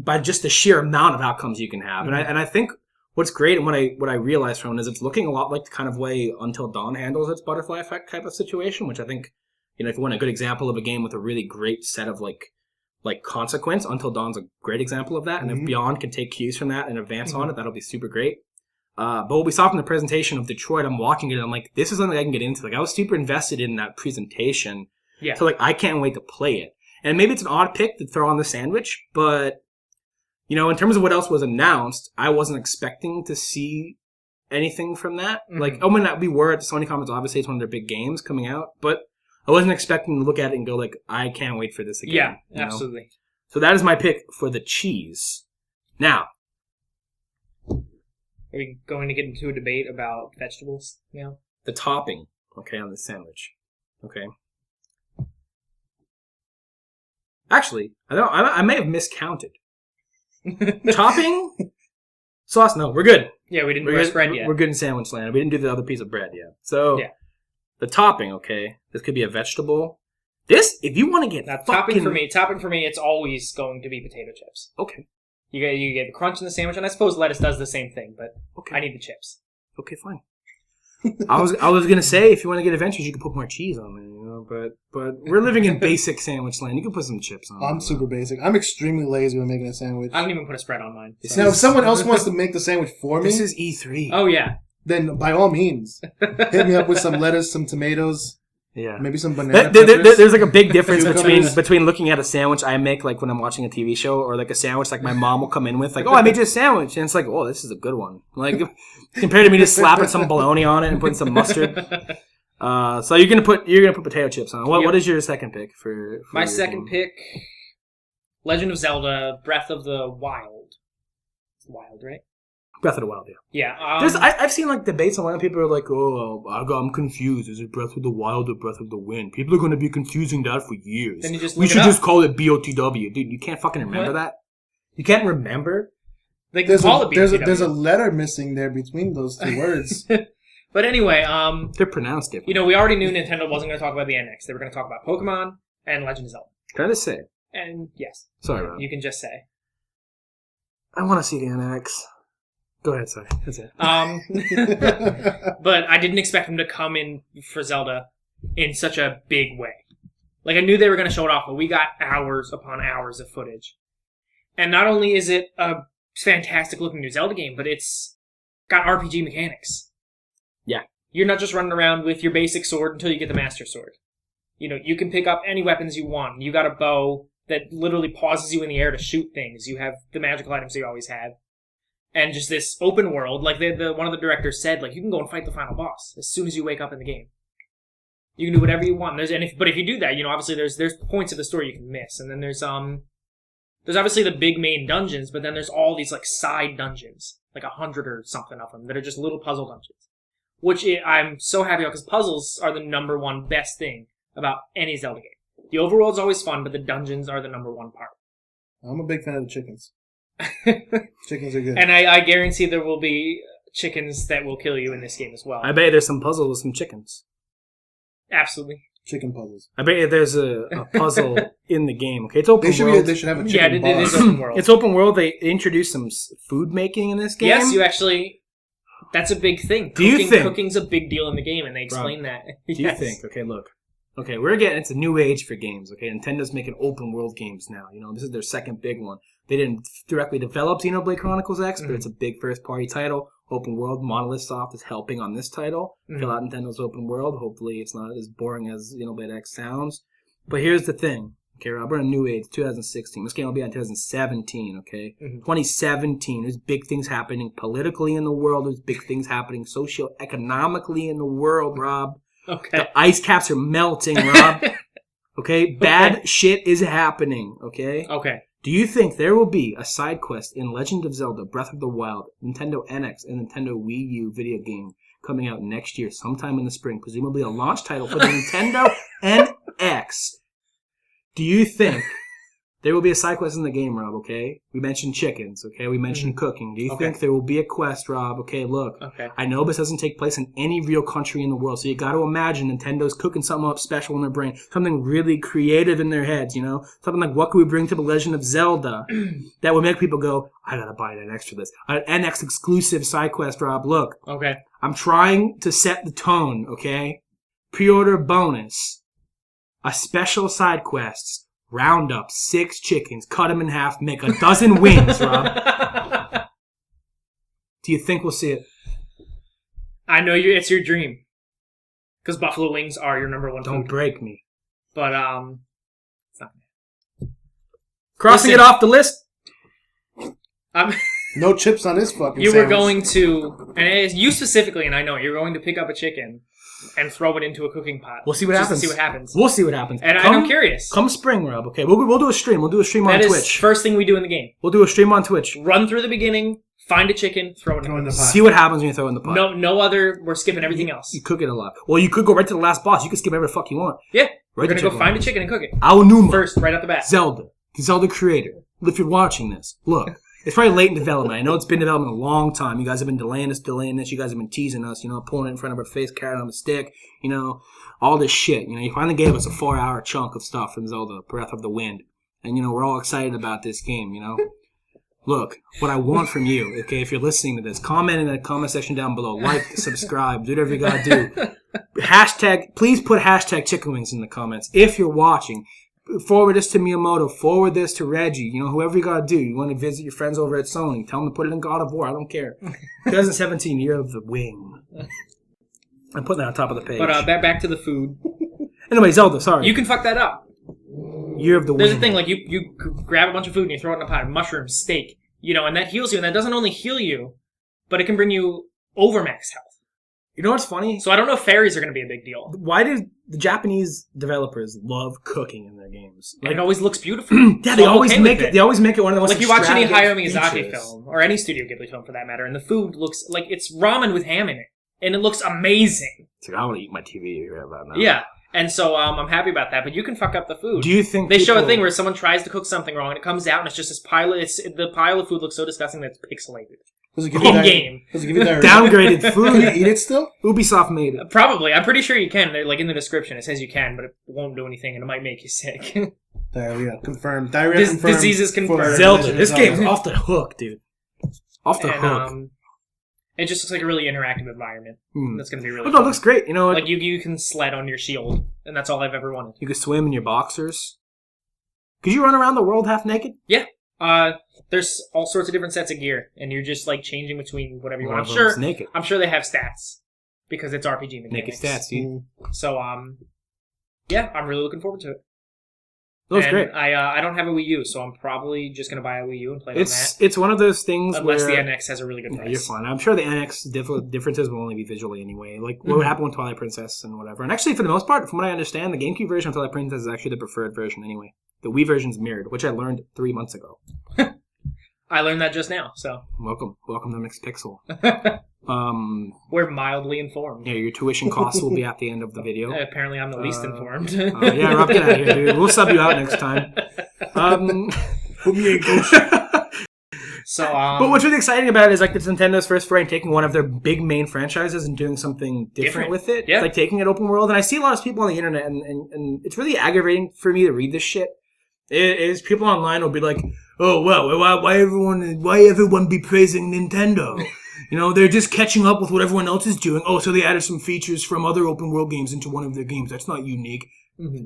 by just the sheer amount of outcomes you can have. And I think what's great and what I realized from it is it's looking a lot like the kind of way Until Dawn handles its butterfly effect type of situation, which I think, if you want a good example of a game with a really great set of like consequence, Until Dawn's a great example of that. And if Beyond can take cues from that and advance on it, that'll be super great. But what we saw from the presentation of Detroit, I'm watching it and I'm like, this is something I can get into. Like, I was super invested in that presentation. Yeah. So, like, I can't wait to play it. And maybe it's an odd pick to throw on the sandwich, but, in terms of what else was announced, I wasn't expecting to see anything from that. Like, we were at the Sony Conference, obviously it's one of their big games coming out, but I wasn't expecting to look at it and go, like, I can't wait for this again. Yeah, absolutely. So that is my pick for the cheese. Now. Are we going to get into a debate about vegetables now? The topping, on the sandwich. Okay. Actually, I may have miscounted. Topping? Sauce? No, we're good. Yeah, we didn't do bread yet. We're good in sandwich land. We didn't do the other piece of bread yet. So, the topping, this could be a vegetable. This, if you want to get topping for me, it's always going to be potato chips. Okay. You get the crunch in the sandwich, and I suppose lettuce does the same thing, but I need the chips. Okay, fine. I was gonna say, if you want to get adventures, you can put more cheese on there, but we're living in basic sandwich land. You can put some chips on. I'm super basic. I'm extremely lazy when making a sandwich. I don't even put a spread on mine. So. Now, if someone else wants to make the sandwich for me, this is E3. Oh yeah. Then by all means, hit me up with some lettuce, some tomatoes. Yeah. Maybe some banana There's like a big difference between looking at a sandwich I make, like when I'm watching a TV show, or like a sandwich like my mom will come in with, like, oh, I made you a sandwich. And it's like, oh, this is a good one. Like, compared to me just slapping some bologna on it and putting some mustard. So you're gonna put potato chips on. What is your second pick for my second pick? Legend of Zelda: Breath of the Wild. It's wild, right? Breath of the Wild, yeah. I've seen like debates online. People are like, "Oh, I'm confused. Is it Breath of the Wild or Breath of the Wind?" People are going to be confusing that for years. Then we should just call it BOTW, dude. You can't fucking remember that. You can't remember. There's a letter missing there between those two words. But anyway, they're pronounced different. We already knew Nintendo wasn't going to talk about the NX. They were going to talk about Pokemon and Legend of Zelda. Can I just say? And yes, sorry, Rob. You can just say. I want to see the NX. Go ahead, sorry. That's it. But I didn't expect him to come in for Zelda in such a big way. Like, I knew they were going to show it off, but we got hours upon hours of footage. And not only is it a fantastic-looking new Zelda game, but it's got RPG mechanics. Yeah. You're not just running around with your basic sword until you get the Master Sword. You know, you can pick up any weapons you want. You got a bow that literally pauses you in the air to shoot things. You have the magical items that you always have. And just this open world, like one of the directors said, like, you can go and fight the final boss as soon as you wake up in the game. You can do whatever you want. But if you do that, you know, obviously there's points of the story you can miss. And then there's obviously the big main dungeons, but then there's all these, like, side dungeons. Like 100 or something of them that are just little puzzle dungeons. Which I'm so happy about, because puzzles are the number one best thing about any Zelda game. The overworld's always fun, but the dungeons are the number one part. I'm a big fan of the chickens. Chickens are good. And I guarantee there will be chickens that will kill you in this game as well. I bet there's some puzzles with some chickens. Absolutely. Chicken puzzles. I bet there's a puzzle in the game. Okay, it's open world. They should have a chicken it is open world. It's open world. They introduced some food making in this game. Yes, you actually... That's a big thing. Do you think... Cooking's a big deal in the game, and they explain that. Do you think... Okay, look. Okay, it's a new age for games. Okay, Nintendo's making open world games now. You know, this is their second big one. They didn't directly develop Xenoblade Chronicles X, but it's a big first-party title. Open world. Monolith Soft is helping on this title. Fill out Nintendo's open world. Hopefully it's not as boring as Xenoblade X sounds. But here's the thing. Okay, Rob, we're in a new age, 2016. This game will be on 2017, okay? 2017, there's big things happening politically in the world. There's big things happening socioeconomically in the world, Rob. Okay. The ice caps are melting, Rob. Okay? Bad shit is happening, okay? Okay. Do you think there will be a side quest in Legend of Zelda Breath of the Wild, Nintendo NX, and Nintendo Wii U video game coming out next year, sometime in the spring, presumably a launch title for the Nintendo NX? Do you think there will be a side quest in the game, Rob, okay? We mentioned chickens, okay? We mentioned cooking. Do you think there will be a quest, Rob? Okay, look. Okay. I know this doesn't take place in any real country in the world, so you got to imagine Nintendo's cooking something up special in their brain, something really creative in their heads, you know? Something like, what can we bring to the Legend of Zelda that would make people go, I got to buy an NX for this. An NX exclusive side quest, Rob. Look. Okay. I'm trying to set the tone, okay? Pre-order bonus. A special side quest. Round up 6 chickens, cut them in half, make a dozen wings, Rob. Do you think we'll see it? I know it's your dream. Because buffalo wings are your number one food. Don't break me. But, it's not bad. Crossing it off the list? No chips on this fucking You sandwich. were going to, and it's you specifically, and I know, you're going to pick up a chicken and throw it into a cooking pot. We'll see what happens. To see what happens. We'll see what happens. And I'm curious. Come spring, Rob. Okay, we'll do a stream. We'll do a stream on Twitch. That is first thing we do in the game. We'll do a stream on Twitch. Run through the beginning, find a chicken, throw it in the pot. See what happens when you throw it in the pot. No other. We're skipping everything else. You cook it a lot. Well, you could go right to the last boss. You can skip whatever the fuck you want. Yeah. We're going to go find a chicken and cook it. Aonuma. First, right off the bat. Zelda. The Zelda creator. If you're watching this, look. It's probably late in development. I know it's been in development a long time. You guys have been delaying this. You guys have been teasing us, pulling it in front of our face, carrot on a stick, all this shit. You finally gave us a 4-hour chunk of stuff from Zelda, Breath of the Wind. And, we're all excited about this game, Look, what I want from you, okay, if you're listening to this, comment in the comment section down below. Like, subscribe, do whatever you gotta do. Please put hashtag chicken wings in the comments if you're watching. Forward this to Miyamoto. Forward this to Reggie. Whoever you gotta do. You want to visit your friends over at Sony. Tell them to put it in God of War. I don't care. 2017, Year of the Wing. I'm putting that on top of the page. But back to the food. Anyway, Zelda, sorry. You can fuck that up. Year of the Wing. There's a thing, like, you grab a bunch of food and you throw it in a pot. Mushrooms, steak. And that heals you. And that doesn't only heal you, but it can bring you over max health. You know what's funny? So I don't know if fairies are going to be a big deal. Why do the Japanese developers love cooking in their games? Like, it always looks beautiful. Yeah, they always make it. They always make it one of the most. Like you watch any Hayao Miyazaki features. film or any Studio Ghibli film for that matter, and the food looks like it's ramen with ham in it, and it looks amazing. It's like I want to eat my TV about now. Yeah, and so I'm happy about that. But you can fuck up the food. Do you think they show a thing where someone tries to cook something wrong and it comes out and it's just this pile? The pile of food looks so disgusting that it's pixelated. Does it give you downgraded food? Can you eat it still? Ubisoft made it. Probably. I'm pretty sure you can. Like in the description, it says you can, but it won't do anything and it might make you sick. There we go. Confirmed. Diarrhea confirmed. Disease is confirmed. Zelda. This game's off the hook, dude. Off the hook. It just looks like a really interactive environment. That's going to be really fun. It looks great. You know, like you can sled on your shield, and that's all I've ever wanted. You can swim in your boxers. Could you run around the world half naked? Yeah. There's all sorts of different sets of gear, and you're just like changing between whatever you want. I'm sure they have stats because it's RPG mechanics. Naked stats, dude. So yeah, I'm really looking forward to it. Looks great. I don't have a Wii U, so I'm probably just going to buy a Wii U and play on that. It's one of those things unless where... the NX has a really good price. You're fine. I'm sure the NX differences will only be visually anyway. Like what would happen with Twilight Princess and whatever. And actually, for the most part, from what I understand, the GameCube version of Twilight Princess is actually the preferred version anyway. The Wii version's mirrored, which I learned 3 months ago. I learned that just now, so... Welcome to Mixed Pixel. We're mildly informed. Yeah, your tuition costs will be at the end of the video. Apparently I'm the least informed. Yeah, Rob, get out of here, dude. We'll sub you out next time. Put me in coach. So, but what's really exciting about it is like it's Nintendo's first foray in taking one of their big main franchises and doing something different with it. Yeah. Like taking it open world. And I see a lot of people on the internet, and it's really aggravating for me to read this shit. It is people online will be like, "Oh well, why everyone be praising Nintendo? You know, they're just catching up with what everyone else is doing. Oh, so they added some features from other open world games into one of their games. That's not unique." Mm-hmm.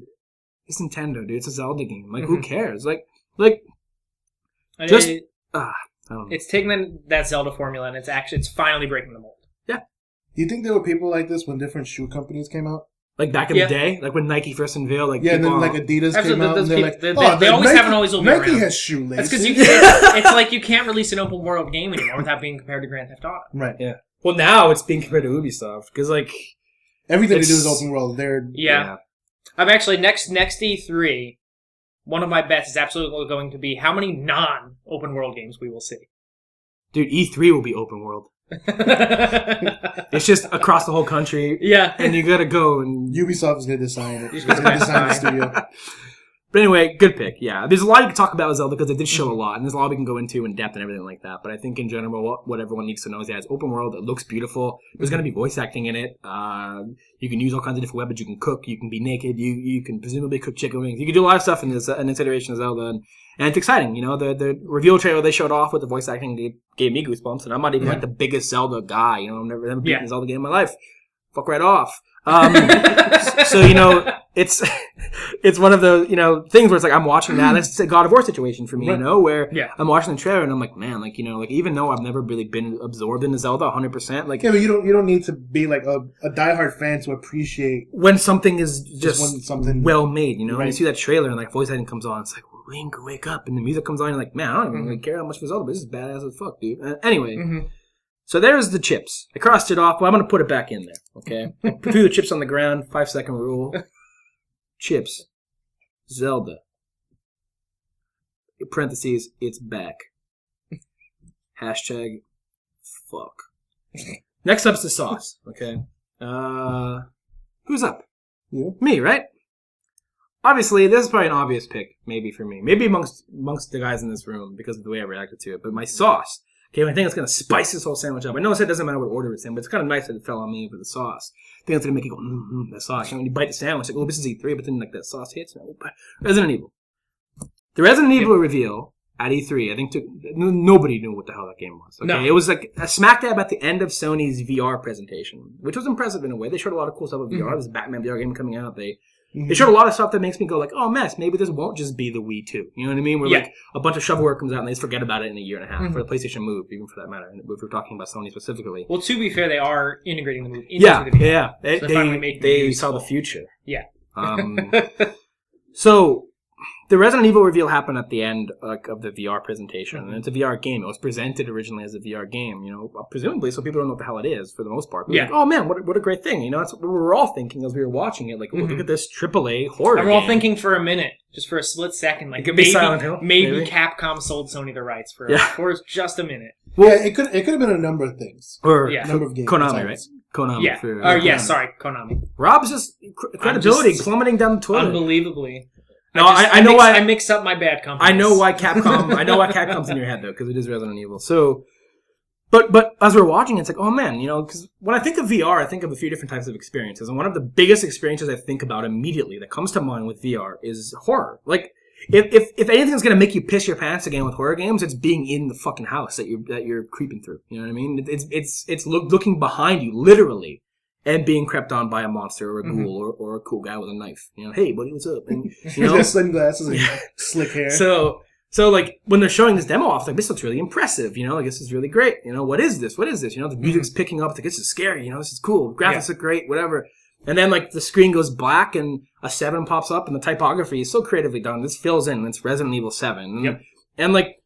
It's Nintendo, dude. It's a Zelda game. Like, who cares? Like, just I don't know. It's taking that Zelda formula and it's finally breaking the mold. Yeah. Do you think there were people like this when different shoe companies came out? Like back in the day, like when Nike first unveiled, like and then like Adidas came out, and they're like, they always Nike, haven't always will be Nike around. has shoelaces. That's because it's like you can't release an open world game anymore without being compared to Grand Theft Auto. Right. Yeah. Well, now it's being compared to Ubisoft because like everything they do is open world. Yeah. I'm actually next E3. One of my bets is absolutely going to be how many non-open world games we will see. Dude, E3 will be open world. It's just across the whole country. Yeah. And you gotta go and... Ubisoft is going to design it. He's going to design the studio. But anyway, good pick, yeah. There's a lot you can talk about with Zelda because they did show a lot, and there's a lot we can go into in depth and everything like that. But I think in general, what everyone needs to know is that it's open world, it looks beautiful, there's going to be voice acting in it, you can use all kinds of different weapons, you can cook, you can be naked, you can presumably cook chicken wings, you can do a lot of stuff in this iteration of Zelda, and it's exciting, you know, the reveal trailer they showed off with the voice acting gave me goosebumps, and I'm not even like the biggest Zelda guy, you know, I've never beaten a Zelda game in my life. Fuck right off. So, you know, it's one of the, you know, things where it's like I'm watching that. It's a God of War situation for me, you know, where I'm watching the trailer and I'm like, man, like, you know, like even though I've never really been absorbed into Zelda 100%, like but you don't need to be like a diehard fan to appreciate when something is just something well made, you know. Right. And you see that trailer and like voice acting comes on, it's like Link, wake up, and the music comes on, and you're like, man, I don't even really care how much for Zelda, but this is badass as fuck, dude. Anyway. Mm-hmm. So there's the chips. I crossed it off. Well, I'm going to put it back in there, okay? Put the chips on the ground. 5-second rule. Chips. Zelda. In parentheses, it's back. Hashtag fuck. Next up's the sauce, okay? Who's up? You. Me, right? Obviously, this is probably an obvious pick, maybe for me. Maybe amongst the guys in this room because of the way I reacted to it. But my sauce... Okay, I think it's going to spice this whole sandwich up. I know I said it doesn't matter what order it's in, but it's kind of nice that it fell on me for the sauce. I think it's going to make you go, that sauce. And when you bite the sandwich, like, oh, this is E3, but then like that sauce hits. Resident Evil. The Resident Evil reveal at E3, I think nobody knew what the hell that game was. Okay, no. It was like a smack dab at the end of Sony's VR presentation, which was impressive in a way. They showed a lot of cool stuff with VR. There's a Batman VR game coming out. They showed a lot of stuff that makes me go like, oh, mess, maybe this won't just be the Wii 2. You know what I mean? Where like a bunch of shovelware comes out and they just forget about it in a year and a half. For the PlayStation Move, even for that matter. If we're talking about Sony specifically. Well, to be fair, they are integrating the Move into the VR. Yeah. They saw the future. Yeah. So... The Resident Evil reveal happened at the end of the VR presentation, and it's a VR game. It was presented originally as a VR game, you know, presumably so people don't know what the hell it is for the most part. Like, oh man, what a great thing, you know. That's what we were all thinking as we were watching it. Like, look at this AAA horror game. And we're all thinking for a minute, just for a split second, like maybe Silent Hill, maybe Capcom sold Sony the rights for just a minute. Well, it could have been a number of things, or a number of games. Konami, right? Konami. Yeah. Konami. Rob's just credibility plummeting down the toilet, unbelievably. No, I know why I mix up my bad companies. I know why Capcom's in your head though, because it is Resident Evil. So, but as we're watching, it's like, oh man, you know, because when I think of VR, I think of a few different types of experiences, and one of the biggest experiences I think about immediately that comes to mind with VR is horror. Like, if anything's gonna make you piss your pants again with horror games, it's being in the fucking house that you're creeping through. You know what I mean? It's looking behind you, literally, and being crept on by a monster or a ghoul or a cool guy with a knife. You know, hey buddy, what's up? And you know, sunglasses and slick hair. So like when they're showing this demo off, like this looks really impressive. You know, like this is really great. You know, what is this? What is this? You know, the music's picking up. Like this is scary. You know, this is cool. The graphics look great. Whatever. And then, like, the screen goes black and a 7 pops up and the typography is so creatively done. This fills in. It's Resident Evil 7. And like,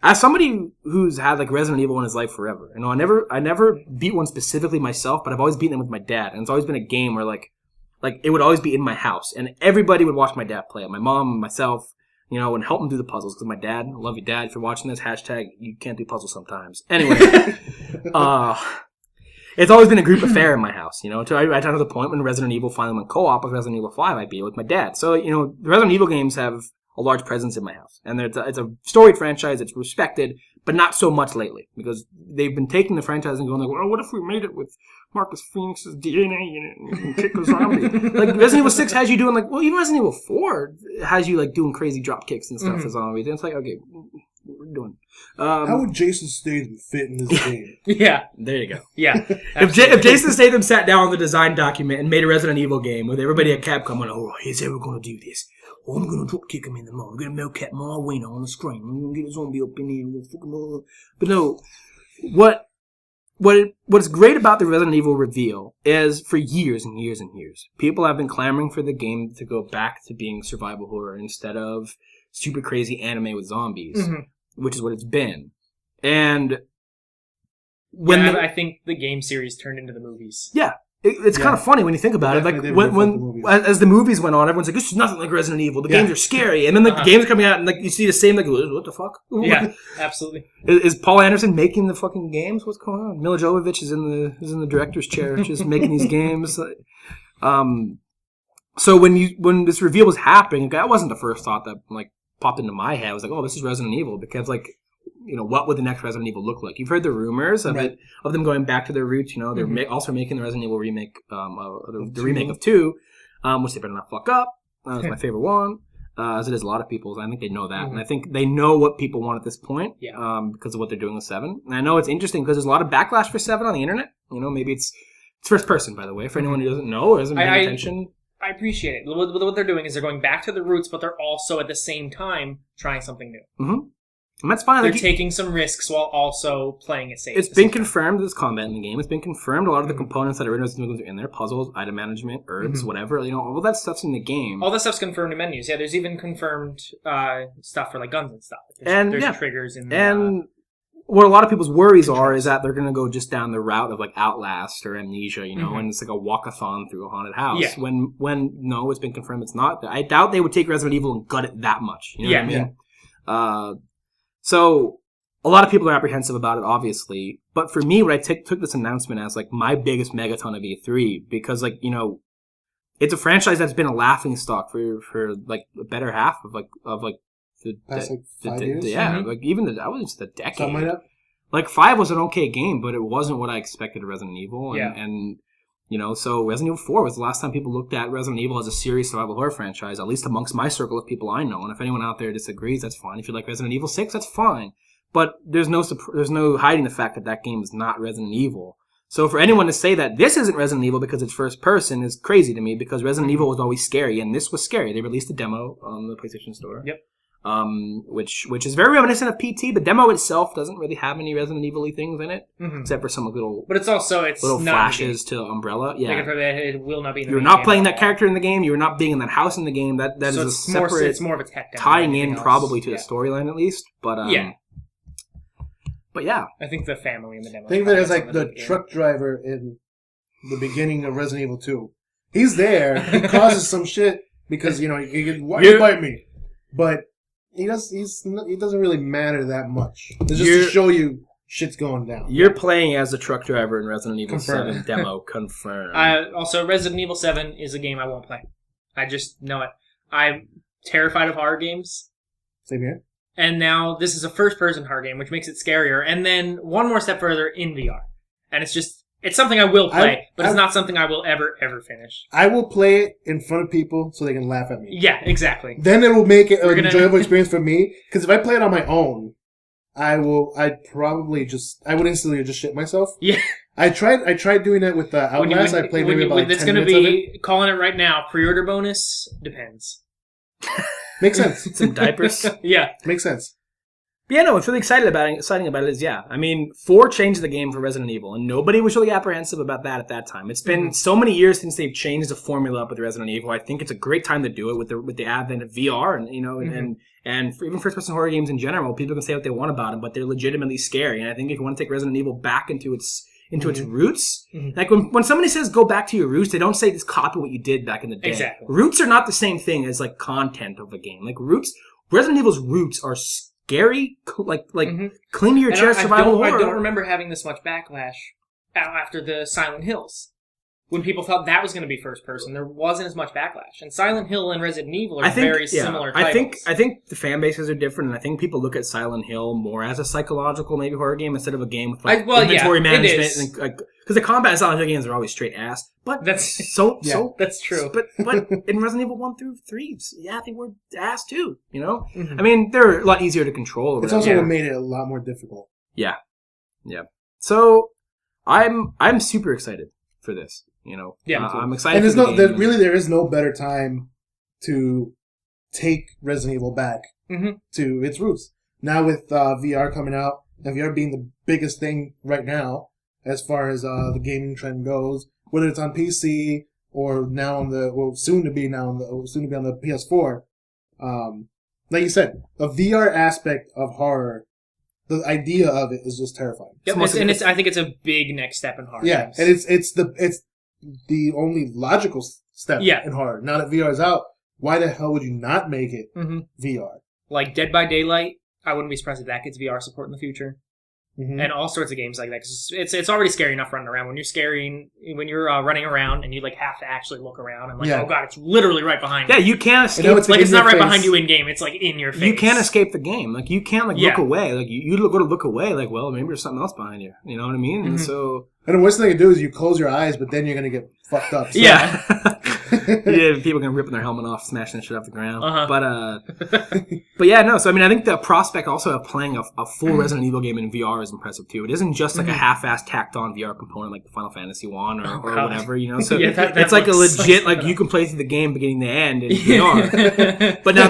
as somebody who's had, like, Resident Evil in his life forever, you know, I never beat one specifically myself, but I've always beaten them with my dad. And it's always been a game where, like it would always be in my house. And everybody would watch my dad play it. My mom, myself, you know, and help him do the puzzles. Because my dad, I love you, Dad, if you're watching this, hashtag, you can't do puzzles sometimes. Anyway, it's always been a group affair in my house, you know. I got to the point when Resident Evil finally went co-op with Resident Evil 5, I beat it with my dad. So, you know, the Resident Evil games have a large presence in my house. And it's a storied franchise, it's respected, but not so much lately. Because they've been taking the franchise and going like, well, what if we made it with Marcus Phoenix's DNA in it and kick a zombie? Like, Resident Evil 6 has you doing like, well, even Resident Evil 4 has you like doing crazy drop kicks and stuff to zombies. And it's like, okay, what we're doing. How would Jason Statham fit in this game? Yeah. There you go. Yeah. If Jason Statham sat down on the design document and made a Resident Evil game with everybody at Capcom going, oh, here's how we're going to do this. Oh, I'm going to drop kick him in the mouth. I'm going to Melcat my wiener on the screen. I'm going to get a zombie up in here. But no, what's great about the Resident Evil reveal is for years and years and years, people have been clamoring for the game to go back to being survival horror instead of super crazy anime with zombies, which is what it's been. And when I think the game series turned into the movies. Yeah. It's kind of funny when you think about it. Like when as the movies went on, everyone's like, "This is nothing like Resident Evil. The games are scary." And then like the games are coming out, and like you see the same like, "What the fuck?" Yeah, absolutely. Is Paul Anderson making the fucking games? What's going on? Mila Jovovich is in the director's chair, just making these games. So when this reveal was happening, that wasn't the first thought that like popped into my head. I was like, "Oh, this is Resident Evil," because like, you know, what would the next Resident Evil look like? You've heard the rumors of of them going back to their roots. You know, they're also making the Resident Evil remake, the remake of 2, which they better not fuck up. That was my favorite one, as it is a lot of people's. I think they know that, and I think they know what people want at this point, because of what they're doing with 7. And I know it's interesting because there's a lot of backlash for 7 on the internet. You know, maybe it's first person, by the way, for anyone who doesn't know or isn't paying attention. I appreciate it. What they're doing is they're going back to the roots, but they're also at the same time trying something new. Mm-hmm. And that's fine. They're taking some risks while also playing it safe. It's been confirmed there's combat in the game. It's been confirmed a lot of the components that are in there, puzzles, item management, herbs, whatever. You know, all that stuff's in the game. All that stuff's confirmed in menus. Yeah, there's even confirmed stuff for like guns and stuff. There's triggers in there. And what a lot of people's worries are is that they're going to go just down the route of like Outlast or Amnesia, you know, and it's like a walkathon through a haunted house. Yeah. When no, it's been confirmed it's not. I doubt they would take Resident Evil and gut it that much. You know what I mean? So, a lot of people are apprehensive about it, obviously. But for me, what I took this announcement as, like, my biggest megaton of E3, because, like, you know, it's a franchise that's been a laughingstock for like, a better half of the past, 5 years? Yeah, like, even I was the decade. Something like that? Like, 5 was an okay game, but it wasn't what I expected of Resident Evil. And you know, so Resident Evil 4 was the last time people looked at Resident Evil as a serious survival horror franchise, at least amongst my circle of people I know. And if anyone out there disagrees, that's fine. If you like Resident Evil 6, that's fine. But there's no hiding the fact that game is not Resident Evil. So for anyone to say that this isn't Resident Evil because it's first person is crazy to me, because Resident Evil was always scary, and this was scary. They released a demo on the PlayStation Store. Yep. Which is very reminiscent of PT. The demo itself doesn't really have any Resident Evil-y things in it, except for some little. But it's little flashes to Umbrella. Yeah, it will not be. You're not playing that character in the game. You're not being in that house in the game. That is a separate. It's more of a tech demo tying in probably to the storyline at least. But But yeah, I think the family in the demo. Think of it as like the truck driver in the beginning of Resident Evil 2. He's there. He causes some shit because why you bite me, but. He doesn't really matter that much. It's just to show you shit's going down. You're playing as a truck driver in Resident Evil 7 demo. Confirmed. Also, Resident Evil 7 is a game I won't play. I just know it. I'm terrified of horror games. Same here. And now this is a first-person horror game, which makes it scarier. And then one more step further in VR. And it's just It's something I will play, but it's not something I will ever finish. I will play it in front of people so they can laugh at me. Yeah, exactly. Then it will make it an enjoyable experience for me. Because if I play it on my own, I would instantly just shit myself. Yeah. I tried doing that with Outlast. I played maybe about like 10 minutes of it. Calling it right now, pre-order bonus, depends. Makes sense. Some diapers. Yeah. Makes sense. But yeah, no, what's really exciting about it is, I mean, 4 changed the game for Resident Evil, and nobody was really apprehensive about that at that time. It's been so many years since they've changed the formula up with Resident Evil. I think it's a great time to do it with the advent of VR and and for even first-person horror games in general. People can say what they want about them, but they're legitimately scary. And I think if you want to take Resident Evil back into its roots, like when somebody says go back to your roots, they don't say just copy what you did back in the day. Exactly. Roots are not the same thing as like content of the game. Like Resident Evil's roots are scary, like cling to your chair survival horror. I don't remember having this much backlash after the Silent Hills. When people thought that was going to be first person, there wasn't as much backlash. And Silent Hill and Resident Evil are very similar titles. I think the fan bases are different, and I think people look at Silent Hill more as a psychological maybe horror game instead of a game with inventory management. Because the combat in Silent Hill games are always straight ass. But that's true. But in Resident Evil 1 through 3, they were ass too. You know, I mean, they're a lot easier to control. It's also what made it a lot more difficult. Yeah. So I'm super excited for this. You know, I'm excited. And there is no better time to take Resident Evil back to its roots. Now with VR coming out, and VR being the biggest thing right now as far as the gaming trend goes, whether it's on PC or now soon to be on the PS4. Like you said, the VR aspect of horror, the idea of it is just terrifying. Yep, I think it's a big next step in horror. Yeah, games. And it's the only logical step in horror. Now that VR is out, why the hell would you not make it VR? Like Dead by Daylight, I wouldn't be surprised if that gets VR support in the future. And all sorts of games like that. 'Cause it's already scary enough running around. When you're running around and you like have to actually look around and oh god, it's literally right behind you. Yeah, you can't escape. It's not right behind you in game. It's like in your face. You can't escape the game. Like you can't look away. Like you go to look away. Like maybe there's something else behind you. You know what I mean? And so. And the worst thing to do is you close your eyes, but then you're gonna get fucked up. So. Yeah. People can ripping their helmet off, smashing shit off the ground. But yeah, no. So I mean, I think the prospect also of playing a full Resident Evil game in VR is impressive too. It isn't just like a half-assed tacked on VR component like the Final Fantasy 1 or whatever, you know. So it's like a legit you can play through the game beginning to end in VR. But now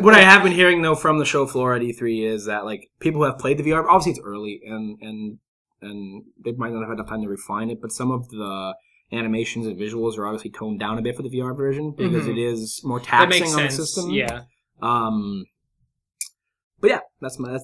what I have been hearing though from the show floor at E3 is that like people who have played the VR, obviously it's early and they might not have had enough time to refine it, but some of the animations and visuals are obviously toned down a bit for the VR version because it is more taxing on the system. Yeah. But yeah, that's my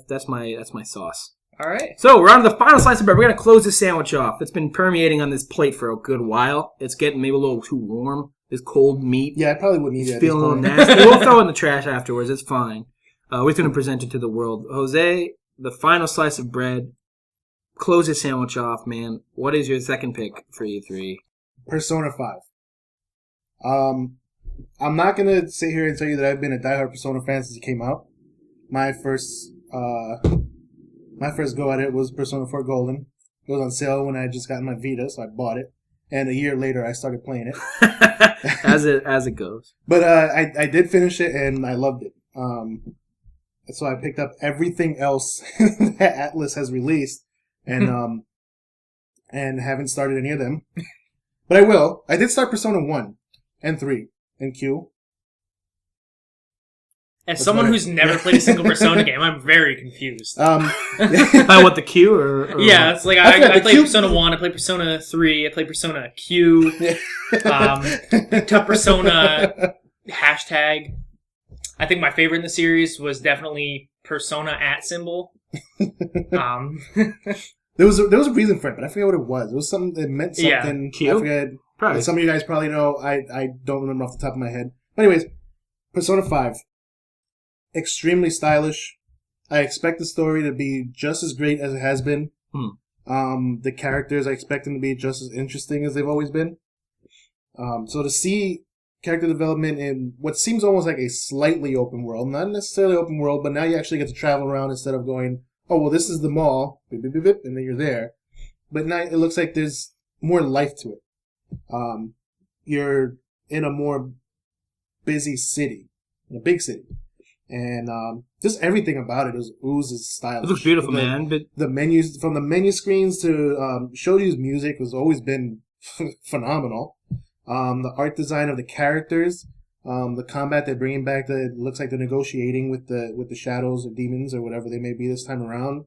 sauce. All right. So we're on to the final slice of bread. We're gonna close this sandwich off. It's been permeating on this plate for a good while. It's getting maybe a little too warm. This cold meat. Yeah, I probably wouldn't eat it. Feeling a little nasty. We'll throw it in the trash afterwards. It's fine. We're gonna present it to the world. Jose, the final slice of bread. Close this sandwich off, man. What is your second pick for E3? Persona 5. I'm not gonna sit here and tell you that I've been a diehard Persona fan since it came out. My first go at it was Persona 4 Golden. It was on sale when I had just gotten my Vita, so I bought it. And a year later, I started playing it. as it goes. But I did finish it, and I loved it. So I picked up everything else that Atlus has released, and haven't started any of them. But I will. I did start Persona 1 and 3 and Q. As someone who's never played a single Persona game, I'm very confused. By what, the Q or yeah, it's like I played Persona 1, I played Persona 3, I played Persona Q, picked up Persona hashtag. I think my favorite in the series was definitely Persona @symbol. There was a reason for it, but I forget what it was. It was something that meant something. Yeah, I forget. Probably. Some of you guys probably know. I don't remember off the top of my head. But anyways, Persona 5. Extremely stylish. I expect the story to be just as great as it has been. The characters, I expect them to be just as interesting as they've always been. So to see character development in what seems almost like a slightly open world, not necessarily open world, but now you actually get to travel around instead of going, oh, well, this is the mall, beep, beep, beep, beep, and then you're there. But now it looks like there's more life to it. You're in a more busy city, in a big city, and just everything about it oozes stylish. It looks beautiful, man. But the menus, from the menu screens to Shoju's music, has always been phenomenal. The art design of the characters, the combat they're bringing back, that looks like they're negotiating with the shadows or demons or whatever they may be this time around.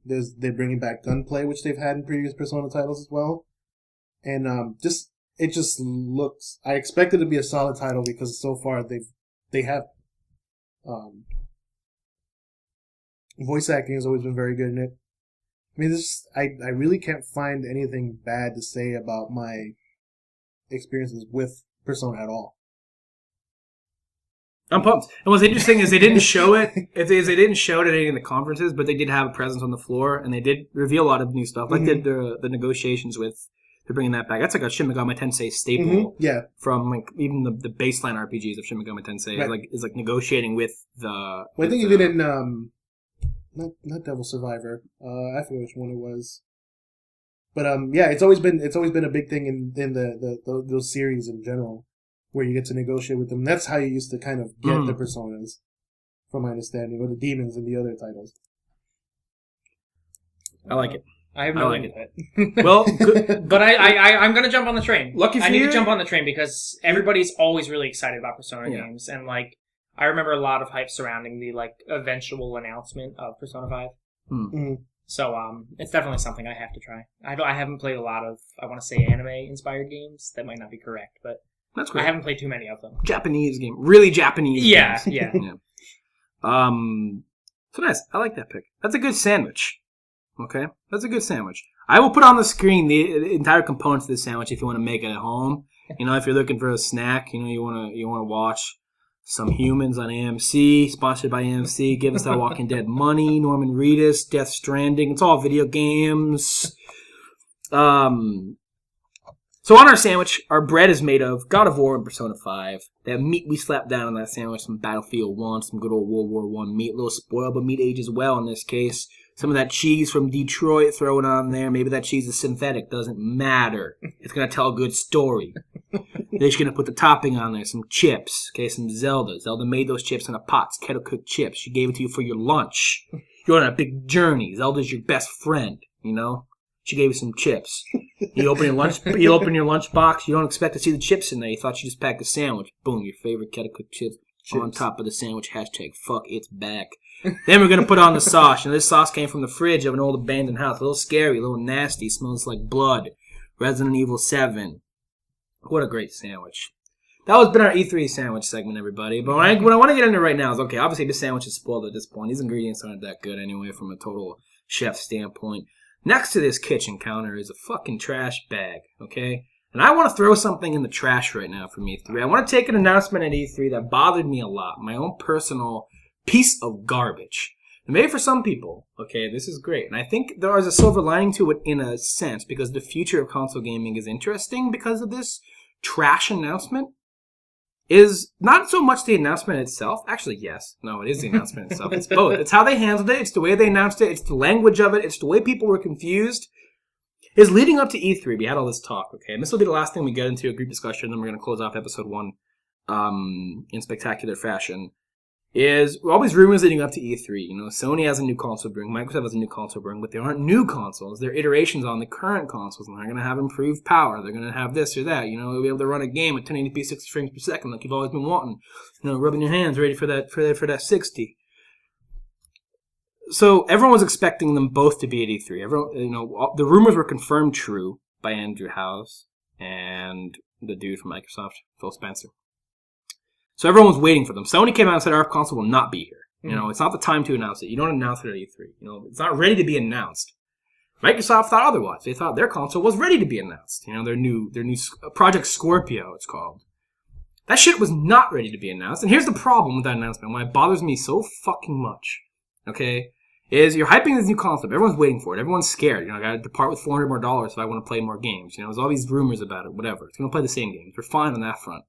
They're bringing back gunplay, which they've had in previous Persona titles as well, and it just looks. I expect it to be a solid title because so far they have. Voice acting has always been very good in it. I mean, I really can't find anything bad to say about my experiences with Persona at all. I'm pumped. And what's interesting is they didn't show it. They didn't show it at any of the conferences, but they did have a presence on the floor, and they did reveal a lot of new stuff, like the negotiations with. They're bringing that back. That's like a Shin Megami Tensei staple. Yeah. From like even the baseline RPGs of Shin Megami Tensei, right. is like negotiating with the. Well, I think even in not Devil Survivor. I forget which one it was. But yeah, it's always been a big thing in those series in general, where you get to negotiate with them. That's how you used to kind of get the personas, from my understanding, or the demons in the other titles. I like it. I have no idea. Well, good. But I'm going to jump on the train. Lucky for I need you. to jump on the train because everybody's always really excited about Persona games. And, like, I remember a lot of hype surrounding the, like, eventual announcement of Persona 5. So, it's definitely something I have to try. I haven't played a lot of, I want to say, anime-inspired games. That might not be correct, but that's great. I haven't played too many of them. Japanese game. Really Japanese games. Yeah. So nice. I like that pick. That's a good sandwich. Okay, that's a good sandwich. I will put on the screen the entire components of the sandwich if you want to make it at home. You know, if you're looking for a snack, you want to watch some Humans on AMC, sponsored by AMC. Give us that Walking Dead money. Norman Reedus, Death Stranding. It's all video games. So on our sandwich, our bread is made of God of War and Persona 5. That meat we slapped down on that sandwich, some Battlefield 1, some good old World War 1 meat, a little spoiled, but meat age as well in this case. Some of that cheese from Detroit, throw it on there. Maybe that cheese is synthetic. Doesn't matter. It's going to tell a good story. They're just going to put the topping on there. Some chips. Okay, some Zelda. Zelda made those chips in a pot. It's kettle-cooked chips. She gave it to you for your lunch. You're on a big journey. Zelda's your best friend, you know? She gave you some chips. You open your lunch box. You don't expect to see the chips in there. You thought you just packed a sandwich. Boom, your favorite kettle-cooked chips on top of the sandwich. Hashtag fuck, it's back. Then we're going to put on the sauce. And this sauce came from the fridge of an old abandoned house. A little scary, a little nasty. Smells like blood. Resident Evil 7. What a great sandwich. That has been our E3 sandwich segment, everybody. But what I want to get into right now is, okay, obviously the sandwich is spoiled at this point. These ingredients aren't that good anyway from a total chef standpoint. Next to this kitchen counter is a fucking trash bag, okay? And I want to throw something in the trash right now from E3. I want to take an announcement at E3 that bothered me a lot. My own personal piece of garbage. And maybe for some people, okay, this is great. And I think there is a silver lining to it in a sense, because the future of console gaming is interesting because of this trash announcement. Is not so much the announcement itself. Actually, yes. No, it is the announcement itself. It's both. It's how they handled it. It's the way they announced it. It's the language of it. It's the way people were confused. Is leading up to E3, we had all this talk, okay? And this will be the last thing we get into a group discussion, then we're going to close off episode 1 in spectacular fashion. Is all these rumors leading up to E3. You know, Sony has a new console bring, Microsoft has a new console bring, but they aren't new consoles. They're iterations on the current consoles, and they're going to have improved power. They're going to have this or that. You know, they'll be able to run a game at 1080p 60 frames per second, like you've always been wanting. You know, rubbing your hands, ready for that 60. So everyone was expecting them both to be at E3. Everyone, you know, the rumors were confirmed true by Andrew House and the dude from Microsoft, Phil Spencer. So everyone was waiting for them. Sony came out and said our console will not be here. You know, it's not the time to announce it. You don't announce it at E3. You know, it's not ready to be announced. Microsoft thought otherwise. They thought their console was ready to be announced. You know, their new Project Scorpio, it's called. That shit was not ready to be announced. And here's the problem with that announcement. Why it bothers me so fucking much, okay, is you're hyping this new console. Everyone's waiting for it. Everyone's scared. You know, I got to depart with $400 more if I want to play more games. You know, there's all these rumors about it. Whatever. It's going to play the same games. We're fine on that front.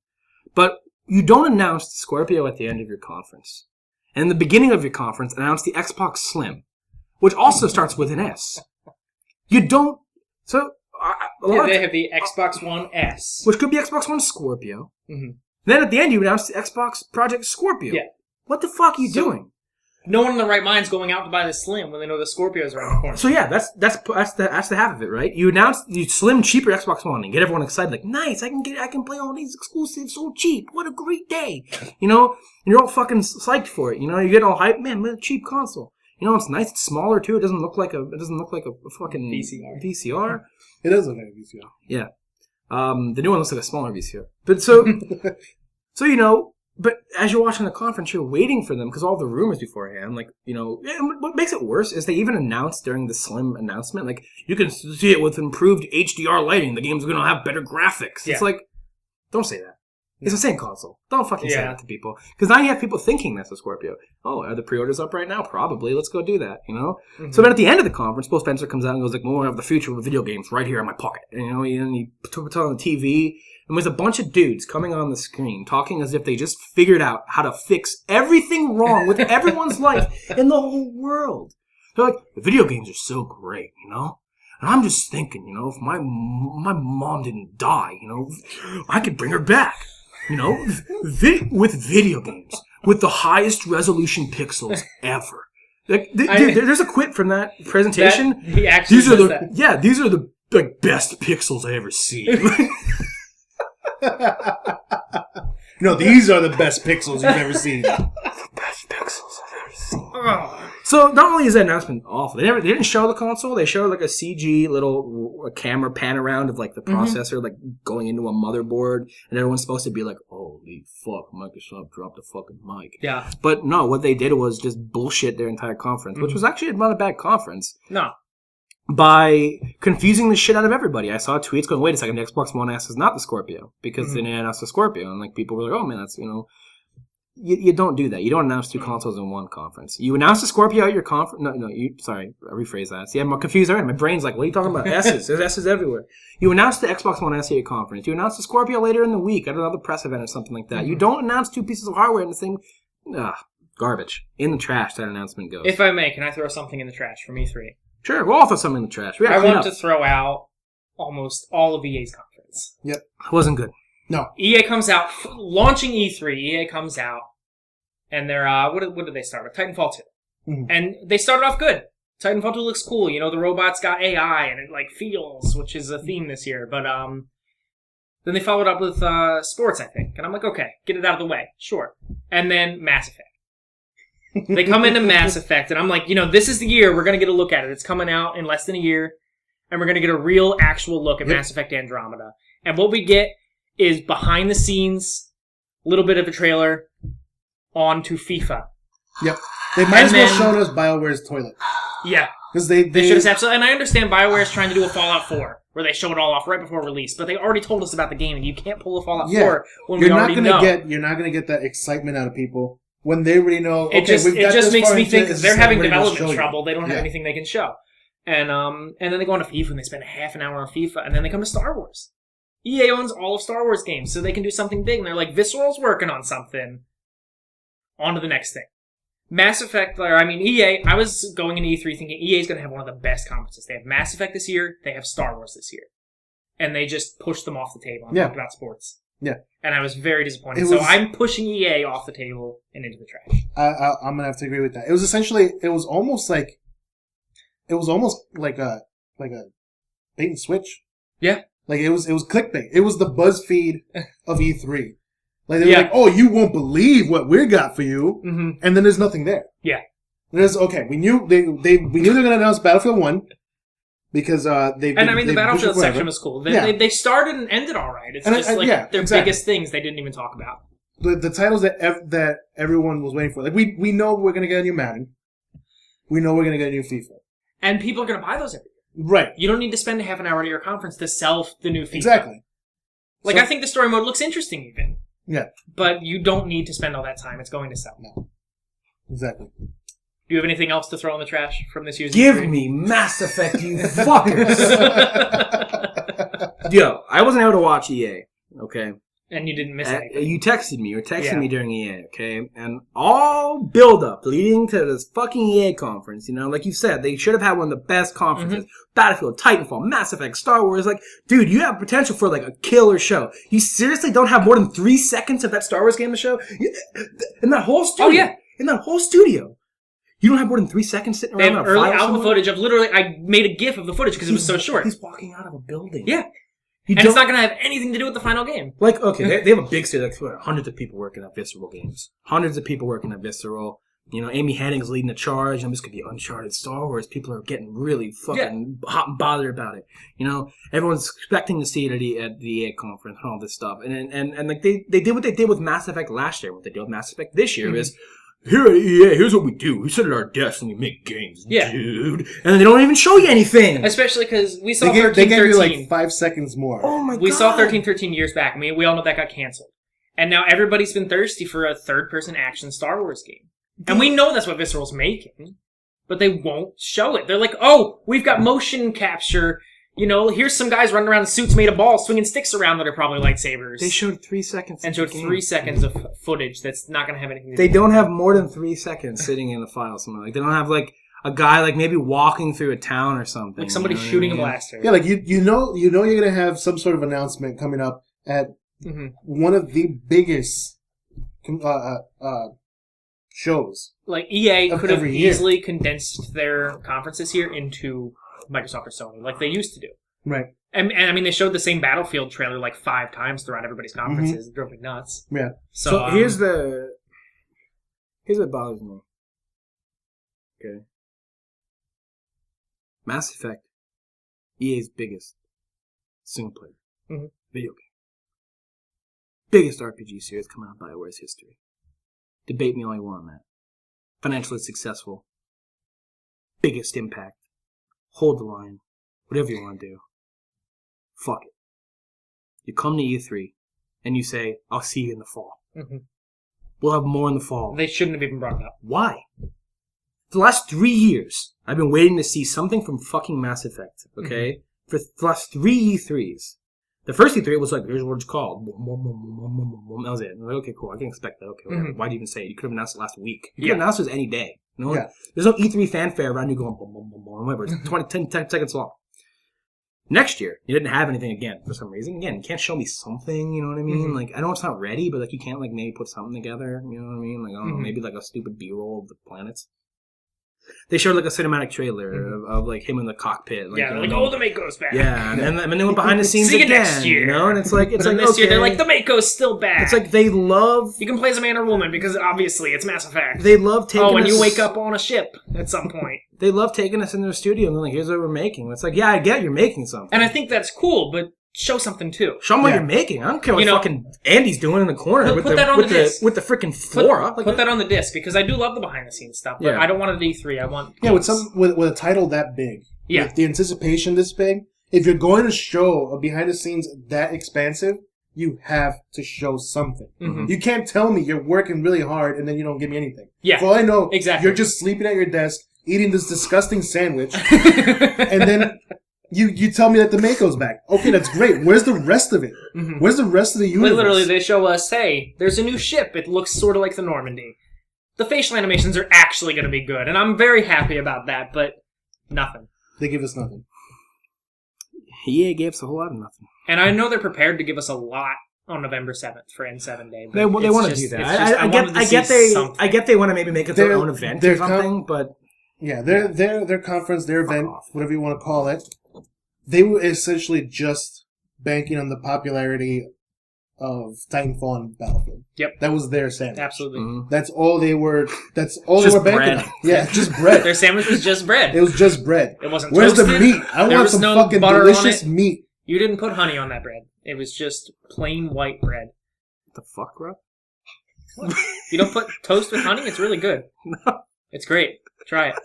But you don't announce the Scorpio at the end of your conference. And in the beginning of your conference, announce the Xbox Slim, which also starts with an S. You don't. So, they have the Xbox One S. Which could be Xbox One Scorpio. Mm-hmm. Then at the end, you announced the Xbox Project Scorpio. Yeah. What the fuck are you doing? No one in the right mind is going out to buy the Slim when they know the Scorpio's around the corner. So yeah, that's the half of it, right? You announced the Slim, cheaper Xbox One and get everyone excited, like, nice, I can play all these exclusives so cheap. What a great day, you know? And you're all fucking psyched for it, you know? You're getting all hyped, man. What a cheap console. You know, it's nice. It's smaller too. It doesn't look like a fucking VCR. It does look like a VCR. Yeah. The new one looks like a smaller VCR. But so you know. But as you're watching the conference, you're waiting for them because all the rumors beforehand, like, you know, and what makes it worse is they even announced during the Slim announcement, like, you can see it with improved HDR lighting. The game's going to have better graphics. Yeah. It's like, don't say that. It's the same console. Don't fucking say that to people. Because now you have people thinking that's a Scorpio. Oh, are the pre-orders up right now? Probably. Let's go do that, you know? Mm-hmm. So then at the end of the conference, Phil Spencer comes out and goes like, well, I have the future of video games right here in my pocket. And, you know, and he puts it on the TV. And there's a bunch of dudes coming on the screen talking as if they just figured out how to fix everything wrong with everyone's life in the whole world. They're like, the video games are so great, you know? And I'm just thinking, you know, if my mom didn't die, you know, I could bring her back. You know, with video games, with the highest resolution pixels ever. Like, dude, there's a quit from that presentation. He actually these are the like best pixels I ever seen. No, these are the best pixels you've ever seen. The best pixels I've ever seen. So not only is that announcement awful, they didn't show the console. They showed like a CG little camera pan around of like the processor like going into a motherboard, and everyone's supposed to be like, "Holy fuck, Microsoft dropped the fucking mic." Yeah. But no, what they did was just bullshit their entire conference, which was actually not a bad conference. No. By confusing the shit out of everybody. I saw tweets going, "Wait a second, the Xbox One S is not the Scorpio," because they didn't announce the Scorpio, and like people were like, "Oh man, that's, you know." You don't do that. You don't announce two consoles in one conference. You announce the Scorpio at your conference. Sorry, I rephrase that. See, I'm confused already. My brain's like, what are you talking about? S's. There's S's everywhere. You announce the Xbox One S at your conference. You announce the Scorpio later in the week at another press event or something like that. You don't announce two pieces of hardware in the same... garbage. In the trash, that announcement goes. If I may, can I throw something in the trash from E3? Sure, we'll all throw something in the trash. I want to throw out almost all of EA's conference. Yep. It wasn't good. No. EA comes out, launching E3, EA comes out, and they're, what did they start with? Titanfall 2. Mm-hmm. And they started off good. Titanfall 2 looks cool. You know, the robots got AI, and it, like, feels, which is a theme this year. But, then they followed up with, sports, I think. And I'm like, okay, get it out of the way. Sure. And then Mass Effect. They come into Mass Effect, and I'm like, you know, this is the year we're going to get a look at it. It's coming out in less than a year, and we're going to get a real, actual look at Mass Effect Andromeda. And what we get is behind the scenes, a little bit of a trailer, on to FIFA. Yep. They might as well shown us BioWare's toilet. Yeah. Because they should have, and I understand BioWare is trying to do a Fallout 4, where they show it all off right before release, but they already told us about the game, and you can't pull a Fallout 4 when we already know. You're not going to get that excitement out of people when they already know, it just makes me think, because they're having development trouble, they don't have anything they can show. And then they go on to FIFA, and they spend half an hour on FIFA, and then they come to Star Wars. EA owns all of Star Wars games, so they can do something big, and they're like, Visceral's working on something. On to the next thing. Mass Effect, EA, I was going into E3 thinking EA is going to have one of the best conferences. They have Mass Effect this year, they have Star Wars this year. And they just pushed them off the table and talked about sports. Yeah. And I was very disappointed. So I'm pushing EA off the table and into the trash. I'm going to have to agree with that. It was almost like a bait and switch. Yeah. Like it was clickbait. It was the BuzzFeed of E3. Like they were like, "Oh, you won't believe what we got for you," and then there's nothing there. Yeah, we knew they were going to announce Battlefield 1 because the Battlefield section was cool. They started and ended all right. It's their biggest things they didn't even talk about. The titles that everyone was waiting for. Like we know we're going to get a new Madden. We know we're going to get a new FIFA, and people are going to buy those every year. Right. You don't need to spend a half an hour at your conference to sell the new FIFA. Exactly. I think the story mode looks interesting even. Yeah. But you don't need to spend all that time. It's going to sell. No. Exactly. Do you have anything else to throw in the trash from this year's Give E3? me Mass Effect, you fuckers! Yo, I wasn't able to watch EA, okay? And you didn't miss anything. You texted me. You were texting me during EA, okay? And all build up leading to this fucking EA conference, you know? Like you said, they should have had one of the best conferences. Battlefield, Titanfall, Mass Effect, Star Wars. Like, dude, you have potential for like a killer show. You seriously don't have more than 3 seconds of that Star Wars game to show? In that whole studio. Oh, yeah. In that whole studio. You don't have more than 3 seconds sitting around. They have early alpha footage of literally, I made a GIF of the footage because it was so short. He's walking out of a building. Yeah. And it's not going to have anything to do with the final game. Like, okay, they have a big studio, like hundreds of people working at Visceral Games. Hundreds of people working at Visceral. You know, Amy Hennig's leading the charge, and this could be Uncharted Star Wars. People are getting really fucking hot and bothered about it. You know, everyone's expecting to see it at the EA conference and all this stuff. And like they did what they did with Mass Effect last year. What they did with Mass Effect this year is, here at EA, here's what we do. We sit at our desks and we make games, dude. And then they don't even show you anything. Especially because we saw 1313. They gave you like 5 seconds more. Oh my god. We saw 1313 years back. I mean, we all know that got canceled. And now everybody's been thirsty for a third-person action Star Wars game. And we know that's what Visceral's making. But they won't show it. They're like, oh, we've got motion capture. You know, here's some guys running around in suits made of balls, swinging sticks around that are probably lightsabers. They showed 3 seconds. And showed 3 seconds of footage that's not going to have anything to do with it. They don't have more than 3 seconds sitting in the file somewhere. Like, they don't have, like, a guy, like, maybe walking through a town or something. Like somebody shooting a blaster. Yeah, like, you know you're going to have some sort of announcement coming up at one of the biggest shows. Like, EA could have easily condensed their conferences here into Microsoft or Sony, like they used to do. Right. And I mean, they showed the same Battlefield trailer like 5 times throughout everybody's conferences. It drove me nuts. Yeah. So here's what bothers me. Okay. Mass Effect, EA's biggest single player video game. Biggest RPG series coming out in BioWare's history. Debate me all you want on that. Financially successful. Biggest impact. Hold the line. Whatever you want to do. Fuck it. You come to E3 and you say, I'll see you in the fall. We'll have more in the fall. They shouldn't have even brought it up. Why? For the last 3 years, I've been waiting to see something from fucking Mass Effect, okay? For the last 3 E3s. The first E3 was like, here's what it's called. That was it. I was like, okay, cool. I can expect that. Okay, whatever. Why'd you even say it? You could have announced it last week. You could have announced it any day. You know? There's no E3 fanfare around you going, whatever. It's 10 seconds long. Next year, you didn't have anything again for some reason. Again, you can't show me something, you know what I mean? Like, I know it's not ready, but like, you can't like maybe put something together, you know what I mean? Like, I don't know, maybe like a stupid B-roll of the planets. They showed like a cinematic trailer of like him in the cockpit. Like, yeah, they're like, oh, the Mako's back. Yeah, and then they went behind the scenes See again. Next year. You know, and it's like this year they're like, the Mako's still back. It's like they love. You can play as a man or woman because obviously it's Mass Effect. They love taking. Oh, and you wake up on a ship at some point. They love taking us into the studio and they're like, here's what we're making. It's like, yeah, I get you're making something, and I think that's cool, but show something too. Show them what you're making. I don't care what fucking Andy's doing in the corner with the freaking Flora. Put that on the disc because I do love the behind the scenes stuff. But I don't want a D3. I want with a title that big. Yeah, with the anticipation this big. If you're going to show a behind the scenes that expansive, you have to show something. You can't tell me you're working really hard and then you don't give me anything. Yeah, for all I know, you're just sleeping at your desk eating this disgusting sandwich, and then. You tell me that the Mako's back. Okay, that's great. Where's the rest of it? Where's the rest of the universe? Literally, they show us, hey, there's a new ship. It looks sort of like the Normandy. The facial animations are actually going to be good, and I'm very happy about that, but nothing. They give us nothing. EA gave us a whole lot of nothing. And I know they're prepared to give us a lot on November 7th for N7 Day. They want to do that. I get they want to maybe make it their own event or something, but... Yeah, their conference, their event, whatever you want to call it, they were essentially just banking on the popularity of Titanfall and Battlefield. Yep. That was their sandwich. Absolutely. That's all they were banking on. Yeah, just bread. Their sandwich was just bread. It was just bread. It wasn't Where's toasted. The meat? I want some fucking delicious meat. You didn't put honey on that bread. It was just plain white bread. What the fuck, bro? You don't put toast with honey? It's really good. No. It's great. Try it.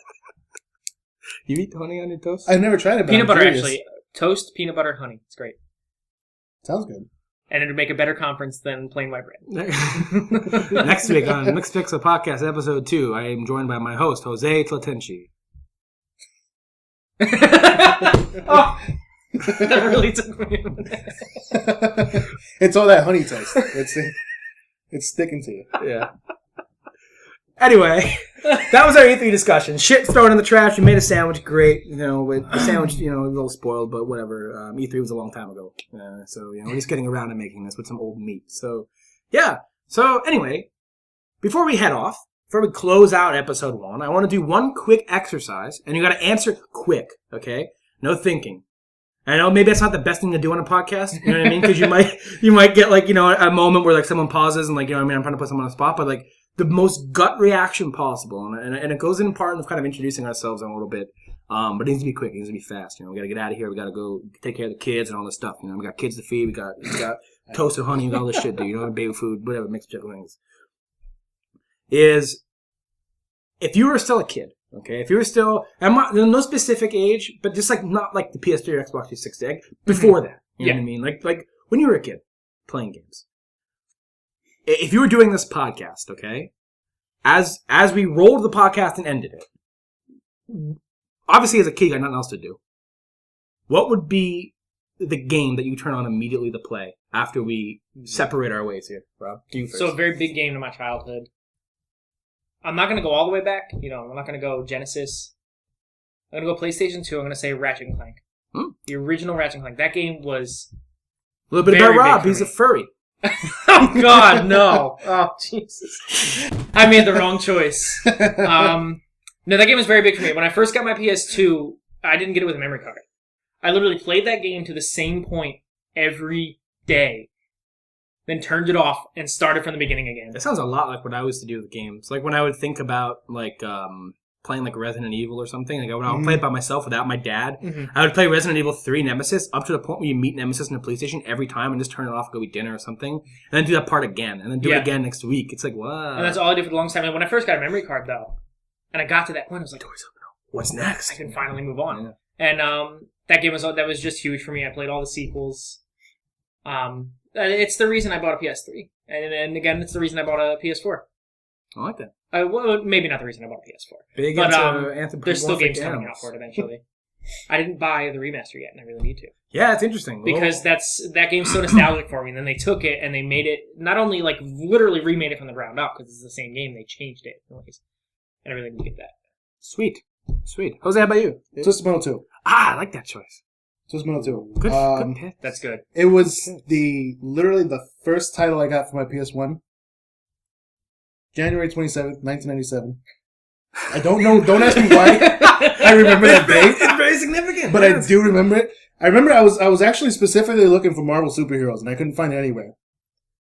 You eat honey on your toast? I've never tried it. Peanut butter, actually. Toast, peanut butter, honey. It's great. Sounds good. And it would make a better conference than plain white bread. Next week on Mixed Pixel Podcast, Episode 2, I am joined by my host, Jose Tlatenchi. Oh. That really took me a minute. It's all that honey toast. It's sticking to you. Yeah. Anyway, that was our E3 discussion. Shit thrown in the trash. We made a sandwich. Great. With the sandwich, a little spoiled, but whatever. E3 was a long time ago. So, we're just getting around to making this with some old meat. So, yeah. So, anyway, before we head off, before we close out episode 1, I want to do one quick exercise, and you got to answer quick, okay? No thinking. I know maybe that's not the best thing to do on a podcast, you know what I mean? Because you might get a moment where someone pauses and I'm trying to put someone on the spot, but the most gut reaction possible, and it goes in part of kind of introducing ourselves a little bit, but it needs to be quick, it needs to be fast. We got to get out of here, we got to go take care of the kids and all this stuff. We got kids to feed, we got toasted honey and all this shit, dude. Baby food, whatever, mixed chicken wings. Is if you were still a kid, okay? If you were still, no specific age, but just not like the PS3 or Xbox 360, before that, you know what I mean? Like when you were a kid playing games. If you were doing this podcast, okay, as we rolled the podcast and ended it, obviously as a kid you got nothing else to do. What would be the game that you turn on immediately to play after we separate our ways here, Rob? You first. So a very big game to my childhood. I'm not going to go all the way back. I'm not going to go Genesis. I'm going to go PlayStation 2. I'm going to say Ratchet & Clank. The original Ratchet & Clank. That game was a little bit about Rob. He's a furry. Oh, God, no. Oh, Jesus. I made the wrong choice. No, that game was very big for me. When I first got my PS2, I didn't get it with a memory card. I literally played that game to the same point every day. Then turned it off and started from the beginning again. That sounds a lot like what I used to do with games. Like when I would think about playing Resident Evil or something. When I would play it by myself without my dad, I would play Resident Evil 3 Nemesis up to the point where you meet Nemesis in the PlayStation every time and just turn it off, go eat dinner or something, and then do that part again, and then do it again next week. It's like, wow. And that's all I did for the longest time. And when I first got a memory card, though, and I got to that point, I was like, what's next? I can finally move on. Yeah. And that game was just huge for me. I played all the sequels. It's the reason I bought a PS3. And again, it's the reason I bought a PS4. I like that. Well, maybe not the reason I bought a PS4. Big but there's still games coming out for it eventually. I didn't buy the remaster yet, and I really need to. Yeah, it's interesting. Because that game's so nostalgic for me. And then they took it and they made it, not only literally remade it from the ground up, because it's the same game, they changed it. And I really need to get that. Sweet. Jose, how about you? Twisted Metal 2. I like that choice. Twisted Metal 2. Good pick. That's good. It was literally the first title I got for my PS1. January 27th, 1997. I don't know. Don't ask me why I remember that date. It's very significant. But I do remember it. I remember I was actually specifically looking for Marvel superheroes, and I couldn't find it anywhere.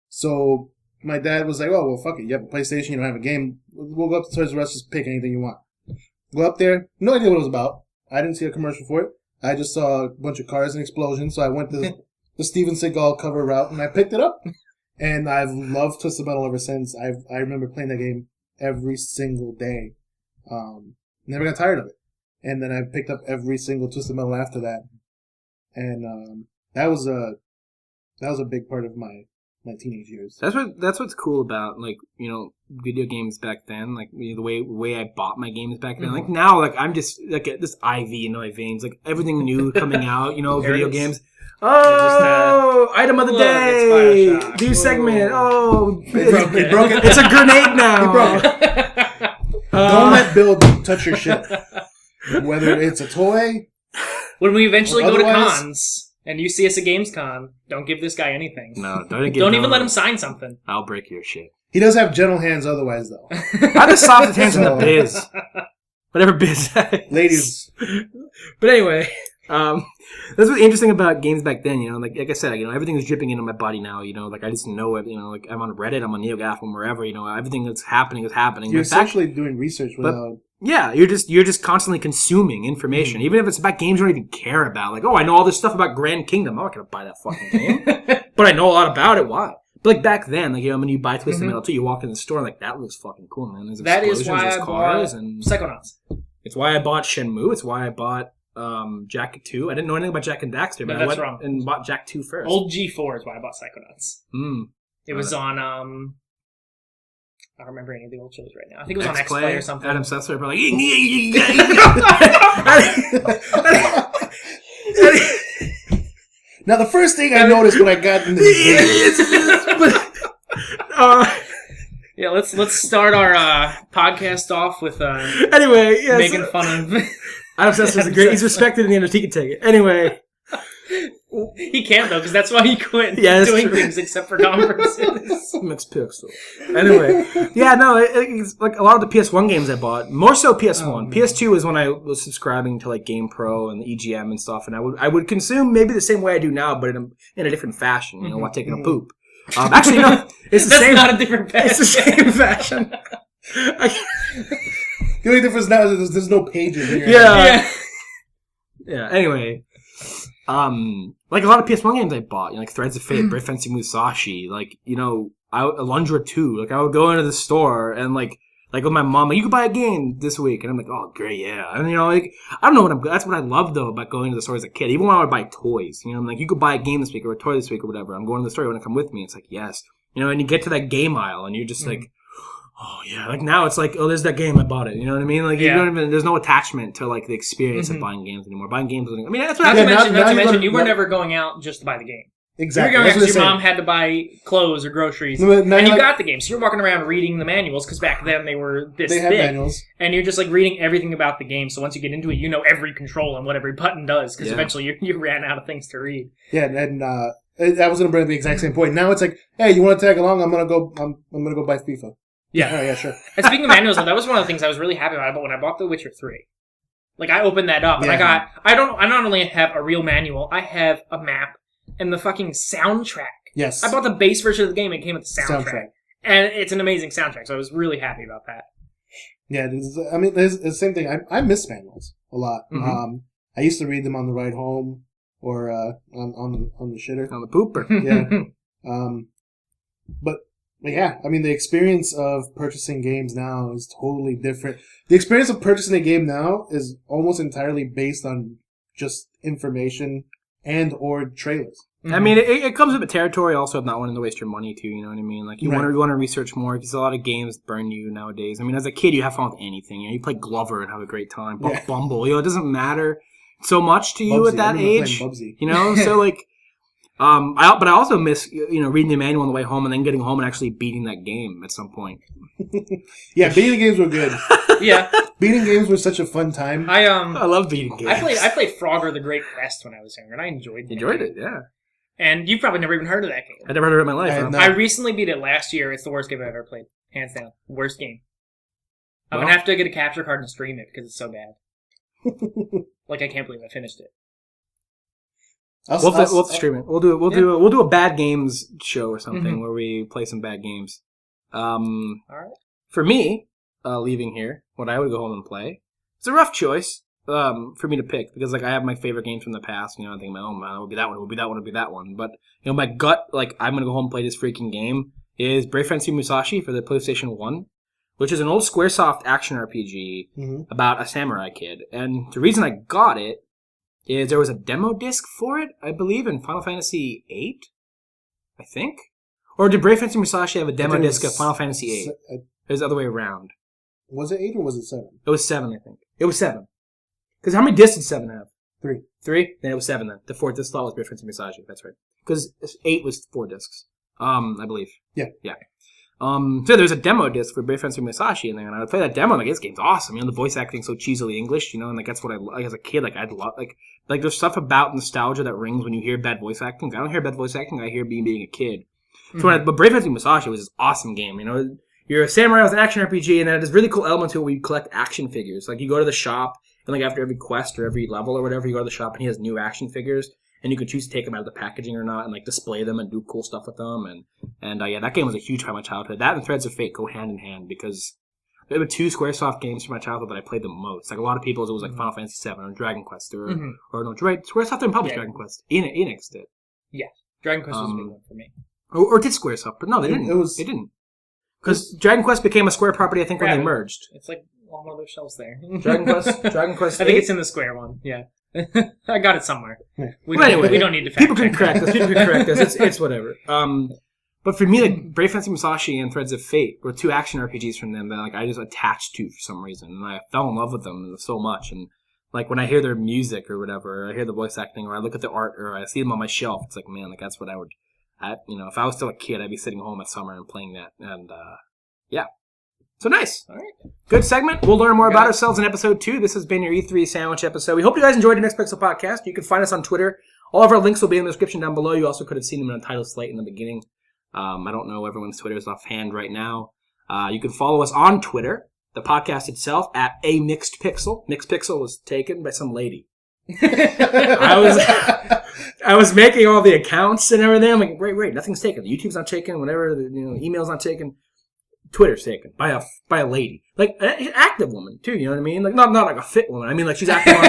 So my dad was like, "Oh, well, fuck it. You have a PlayStation. You don't have a game. We'll go up to Toys R Us. Just pick anything you want." Go up there. No idea what it was about. I didn't see a commercial for it. I just saw a bunch of cars and explosions. So I went the Steven Seagal cover route, and I picked it up. And I've loved Twisted Metal ever since. I remember playing that game every single day. Never got tired of it. And then I picked up every single Twisted Metal after that. And that was a big part of my teenage years. That's what's cool about video games back then. The way I bought my games back then. Like now, I'm just this IV in my veins. Everything new coming out. Video games. Oh, item of the day. New segment. Oh, he broke it. It's a grenade now. He broke it. Don't let Bill touch your shit. Whether it's a toy. When we eventually go to cons and you see us at Gamescom, don't give this guy anything. No, don't even let him sign something. I'll break your shit. He does have gentle hands otherwise, though. I'm the softest hands in the biz. Whatever biz. Ladies. But anyway, that's what's interesting about games back then. Like I said, everything is dripping into my body now. I just know it. I'm on Reddit, I'm on NeoGAF, I'm wherever. Everything that's happening is happening. You're essentially doing research without. Yeah, you're just constantly consuming information, even if it's about games you don't even care about. I know all this stuff about Grand Kingdom. I'm not gonna buy that fucking game, but I know a lot about it. Why? But back then, when you buy Twisted Metal 2, you walk in the store and that looks fucking cool, man. There's explosions, that is why there's cars, and Psychonauts. It's why I bought Shenmue. It's why I bought Jak 2. I didn't know anything about Jak and Daxter, but I went and bought Jak 2 first. Old G4 is why I bought Psychonauts. It was on I don't remember any of the old shows right now. I think it was on X-Play or something. Adam Sessler probably Now, the first thing I noticed when I got into this game... Yeah, let's start our podcast off with anyway, yeah, making fun of... Adam Obsessed is great. He's respected in the industry. He can take it. Anyway... He can't though, because that's why he quit doing things except for conferences. Mixed pixel. Anyway, yeah, no, it's like a lot of the PS1 games I bought, more so PS1. PS2 was when I was subscribing to like GamePro and the EGM and stuff, and I would consume maybe the same way I do now, but in a different fashion. You know, while taking a poop. Actually, no, it's the same. Not a different fashion. It's the same fashion. The only difference now is there's no pages in your Yeah. Anyway. Like a lot of PS1 games I bought, you know, like Threads of Fate, Brave Fencer Musashi, like, you know, Alundra 2, like I would go into the store and like with my mom, like, you could buy a game this week, and I'm like, oh great, yeah, and you know, like, I don't know that's what I love though about going to the store as a kid, even when I would buy toys, you know, I'm like, you could buy a game this week or a toy this week or whatever, I'm going to the store, you want to come with me? It's like, yes, you know, and you get to that game aisle and you're just like, oh yeah, like now it's like, oh, there's that game, I bought it. You know what I mean? Like you don't even, there's no attachment to like the experience of buying games anymore. Buying games, I mean, that's what not to mention, you were never going out just to buy the game. Exactly. You were going out because your mom had to buy clothes or groceries, and you got the game. So you're walking around reading the manuals because back then they were this big. They had manuals, and you're just like reading everything about the game. So once you get into it, you know every control and what every button does because eventually you ran out of things to read. Yeah, and I was going to bring up the exact same point. Now it's like, hey, you want to tag along? I'm gonna go buy FIFA. Yeah. Oh, yeah, sure. And speaking of manuals, that was one of the things I was really happy about when I bought The Witcher 3. Like, I opened that up, and I not only have a real manual, I have a map and the fucking soundtrack. Yes. I bought the base version of the game, and it came with the soundtrack. And it's an amazing soundtrack, so I was really happy about that. Yeah, I mean, it's the same thing. I miss manuals a lot. Mm-hmm. I used to read them on the ride home, or on the shitter. On the pooper. Yeah. But yeah, I mean, the experience of purchasing games now is totally different. The experience of purchasing a game now is almost entirely based on just information and or trailers. I mean, it comes with the territory also of not wanting to waste your money too, you know what I mean? Like, you want to research more because a lot of games burn you nowadays. I mean, as a kid, you have fun with anything. You know, you play Glover and have a great time. Bumble, you know, it doesn't matter so much to you at that age. You know, so like... but I also miss, you know, reading the manual on the way home and then getting home and actually beating that game at some point. Yeah, beating games were good. Yeah, beating games were such a fun time. I love beating games. I played Frogger the Great Quest when I was younger, and I enjoyed it. Yeah. And you've probably never even heard of that game. I never heard of it in my life. I recently beat it last year. It's the worst game I've ever played, hands down. Worst game. I'm gonna have to get a capture card and stream it because it's so bad. Like, I can't believe I finished it. We'll stream it. We'll do a bad games show or something where we play some bad games. All right. For me, leaving here, what I would go home and play. It's a rough choice for me to pick because like I have my favorite games from the past. You know, I think, oh man, it would be that one. It would be that one. It would be that one. But you know, my gut, like I'm gonna go home and play this freaking game is Brave Fencer Musashi for the PlayStation 1, which is an old SquareSoft action RPG about a samurai kid. And the reason I got it is there was a demo disc for it, I believe, in Final Fantasy VIII, I think? Or did Brave Fencer Musashi have a demo disc of Final Fantasy VIII? It was the other way around. Was it 8 or was it 7? It was 7, I think. It was 7. Because how many discs did 7 have? 3. 3? Then it was 7 then. The fourth disc slot was Brave Fencer Musashi, that's right. Because 8 was 4 discs, I believe. Yeah. So there's a demo disc for Brave Fencer Musashi in there, and I would play that demo, like, this game's awesome. You know, the voice acting's so cheesily English, you know, and like that's what I like as a kid. Like, I'd love, like there's stuff about nostalgia that rings when you hear bad voice acting. I don't hear bad voice acting, I hear being a kid. So but Brave Fencer Musashi was this awesome game, you know. You're a samurai with an action RPG, and then there's really cool element to it where you collect action figures. Like, you go to the shop, and like after every quest or every level or whatever, you go to the shop and he has new action figures. And you could choose to take them out of the packaging or not and, like, display them and do cool stuff with them. And yeah, that game was a huge part of my childhood. That and Threads of Fate go hand in hand because there were 2 SquareSoft games from my childhood that I played the most. Like, a lot of people's, it was, like, Final Fantasy 7 or Dragon Quest or no, SquareSoft didn't publish Dragon Quest. Enix did. Yeah. Dragon Quest was a big one for me. Or did SquareSoft, but no, they didn't. They didn't. Because Dragon Quest became a Square property, I think, when they merged. It's like on one of those shelves there. Dragon Quest I think it's in the Square one, yeah. I got it somewhere. We don't need to fact people can correct us. It's whatever. But for me, like Brave Fencer Musashi and Threads of Fate were 2 action RPGs from them that like I just attached to for some reason, and I fell in love with them so much. And Like when I hear their music or whatever, or I hear the voice acting, or I look at the art, or I see them on my shelf, it's like, man, like that's what I would. If I was still a kid, I'd be sitting home at summer and playing that, and yeah. So nice. All right. Good segment. We'll learn more about ourselves in episode 2. This has been your E3 sandwich episode. We hope you guys enjoyed the Mixed Pixel podcast. You can find us on Twitter. All of our links will be in the description down below. You also could have seen them in the title slate in the beginning. I don't know everyone's Twitters offhand right now. You can follow us on Twitter, the podcast itself, at A Mixed Pixel. Mixed Pixel was taken by some lady. I was making all the accounts and everything. I'm like, wait, nothing's taken. YouTube's not taken. Whatever, email's not taken. Twitter's taken by a lady, like an active woman too. You know what I mean? Like not like a fit woman. I mean like she's active on.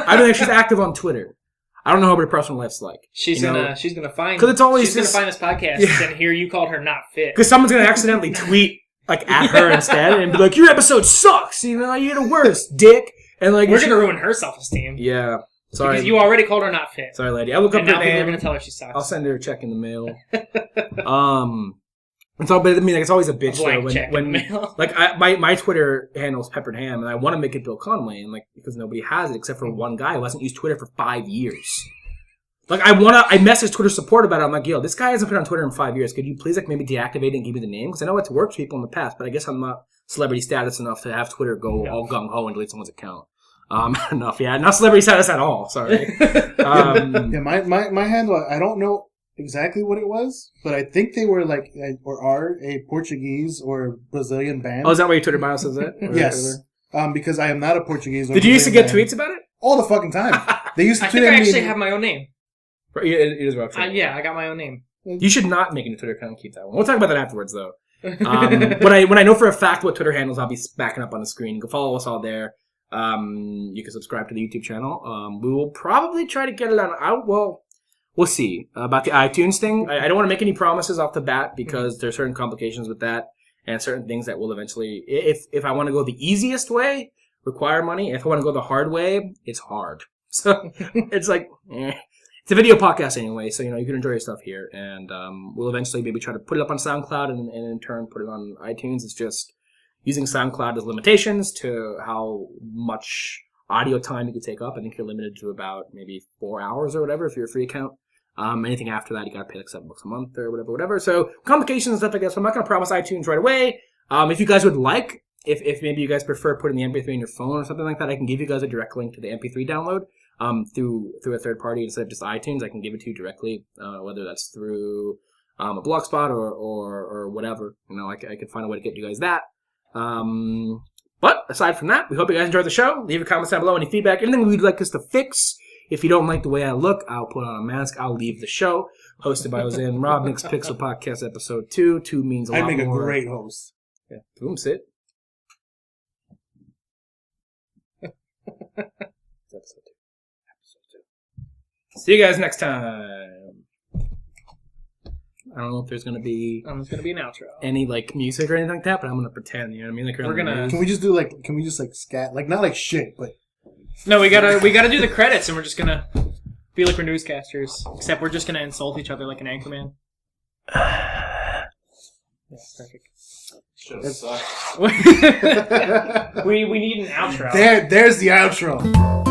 I mean like she's active on Twitter. I don't know what her personal life's like. She's gonna find. Because it's always she's gonna find this podcast and hear you called her not fit. Because someone's gonna accidentally tweet like at her instead and be like, "Your episode sucks. You're the worst, dick." And like we're gonna ruin her self-esteem. Yeah. Sorry. Because you already called her not fit. Sorry, lady. I'll look up her name. Now people are gonna tell her she sucks. I'll send her a check in the mail. It's all, but I mean, like, it's always a bitch though. When like my Twitter handle is Peppered Ham, and I want to make it Bill Conway, and like because nobody has it except for one guy who hasn't used Twitter for 5 years. Like I messaged Twitter support about it. I'm like, yo, this guy hasn't been on Twitter in 5 years. Could you please like maybe deactivate it and give me the name? Because I know it's worked for people in the past, but I guess I'm not celebrity status enough to have Twitter go all gung ho and delete someone's account. Not celebrity status at all. Sorry. My handle, I don't know exactly what it was, but I think they were like, or are a Portuguese or Brazilian band. Oh, is that why your Twitter bio says that? Yes. Because I am not a Portuguese or Did you used to get band. tweets about it? All the fucking time. They used to I think I actually have my own name. It is rough. Yeah, I got my own name. You should not make a new Twitter account and keep that one. We'll talk about that afterwards, though. When I know for a fact what Twitter handles, I'll be backing up on the screen. You can follow us all there. You can subscribe to the YouTube channel. We will probably try to get it on. We'll see about the iTunes thing. I don't want to make any promises off the bat because there are certain complications with that and certain things that will eventually, if I want to go the easiest way, require money. If I want to go the hard way, it's hard. So it's like, it's a video podcast anyway, so you can enjoy your stuff here, and we'll eventually maybe try to put it up on SoundCloud and in turn put it on iTunes. It's just using SoundCloud as limitations to how much audio time you can take up. I think you're limited to about maybe 4 hours or whatever if you're a free account. Anything after that, you gotta pay like $7 a month or whatever. So complications and stuff like that. So I'm not gonna promise iTunes right away. If you guys would like, if maybe you guys prefer putting the MP3 in your phone or something like that, I can give you guys a direct link to the MP3 download. Through a third party instead of just iTunes. I can give it to you directly, whether that's through a Blogspot or whatever. I could find a way to get you guys that. But aside from that, we hope you guys enjoyed the show. Leave a comment down below, any feedback, anything you'd like us to fix. If you don't like the way I look, I'll put on a mask. I'll leave the show. Hosted by Jose and Rob, Mixed Pixel Podcast Episode 2. 2 means a lot more. I'd make a great host. Yeah. Boom, sit. Episode 2. See you guys next time. I don't know if there's going to be... There's going to be an outro. Any, music or anything like that, but I'm going to pretend, you know what I mean? Like, we're going to... Can we just scat? Not like shit, but... No, we gotta do the credits, and we're just going to be like we're newscasters. Except we're just going to insult each other like an anchorman. Yeah, perfect. Should've sucked. We need an outro. There's the outro.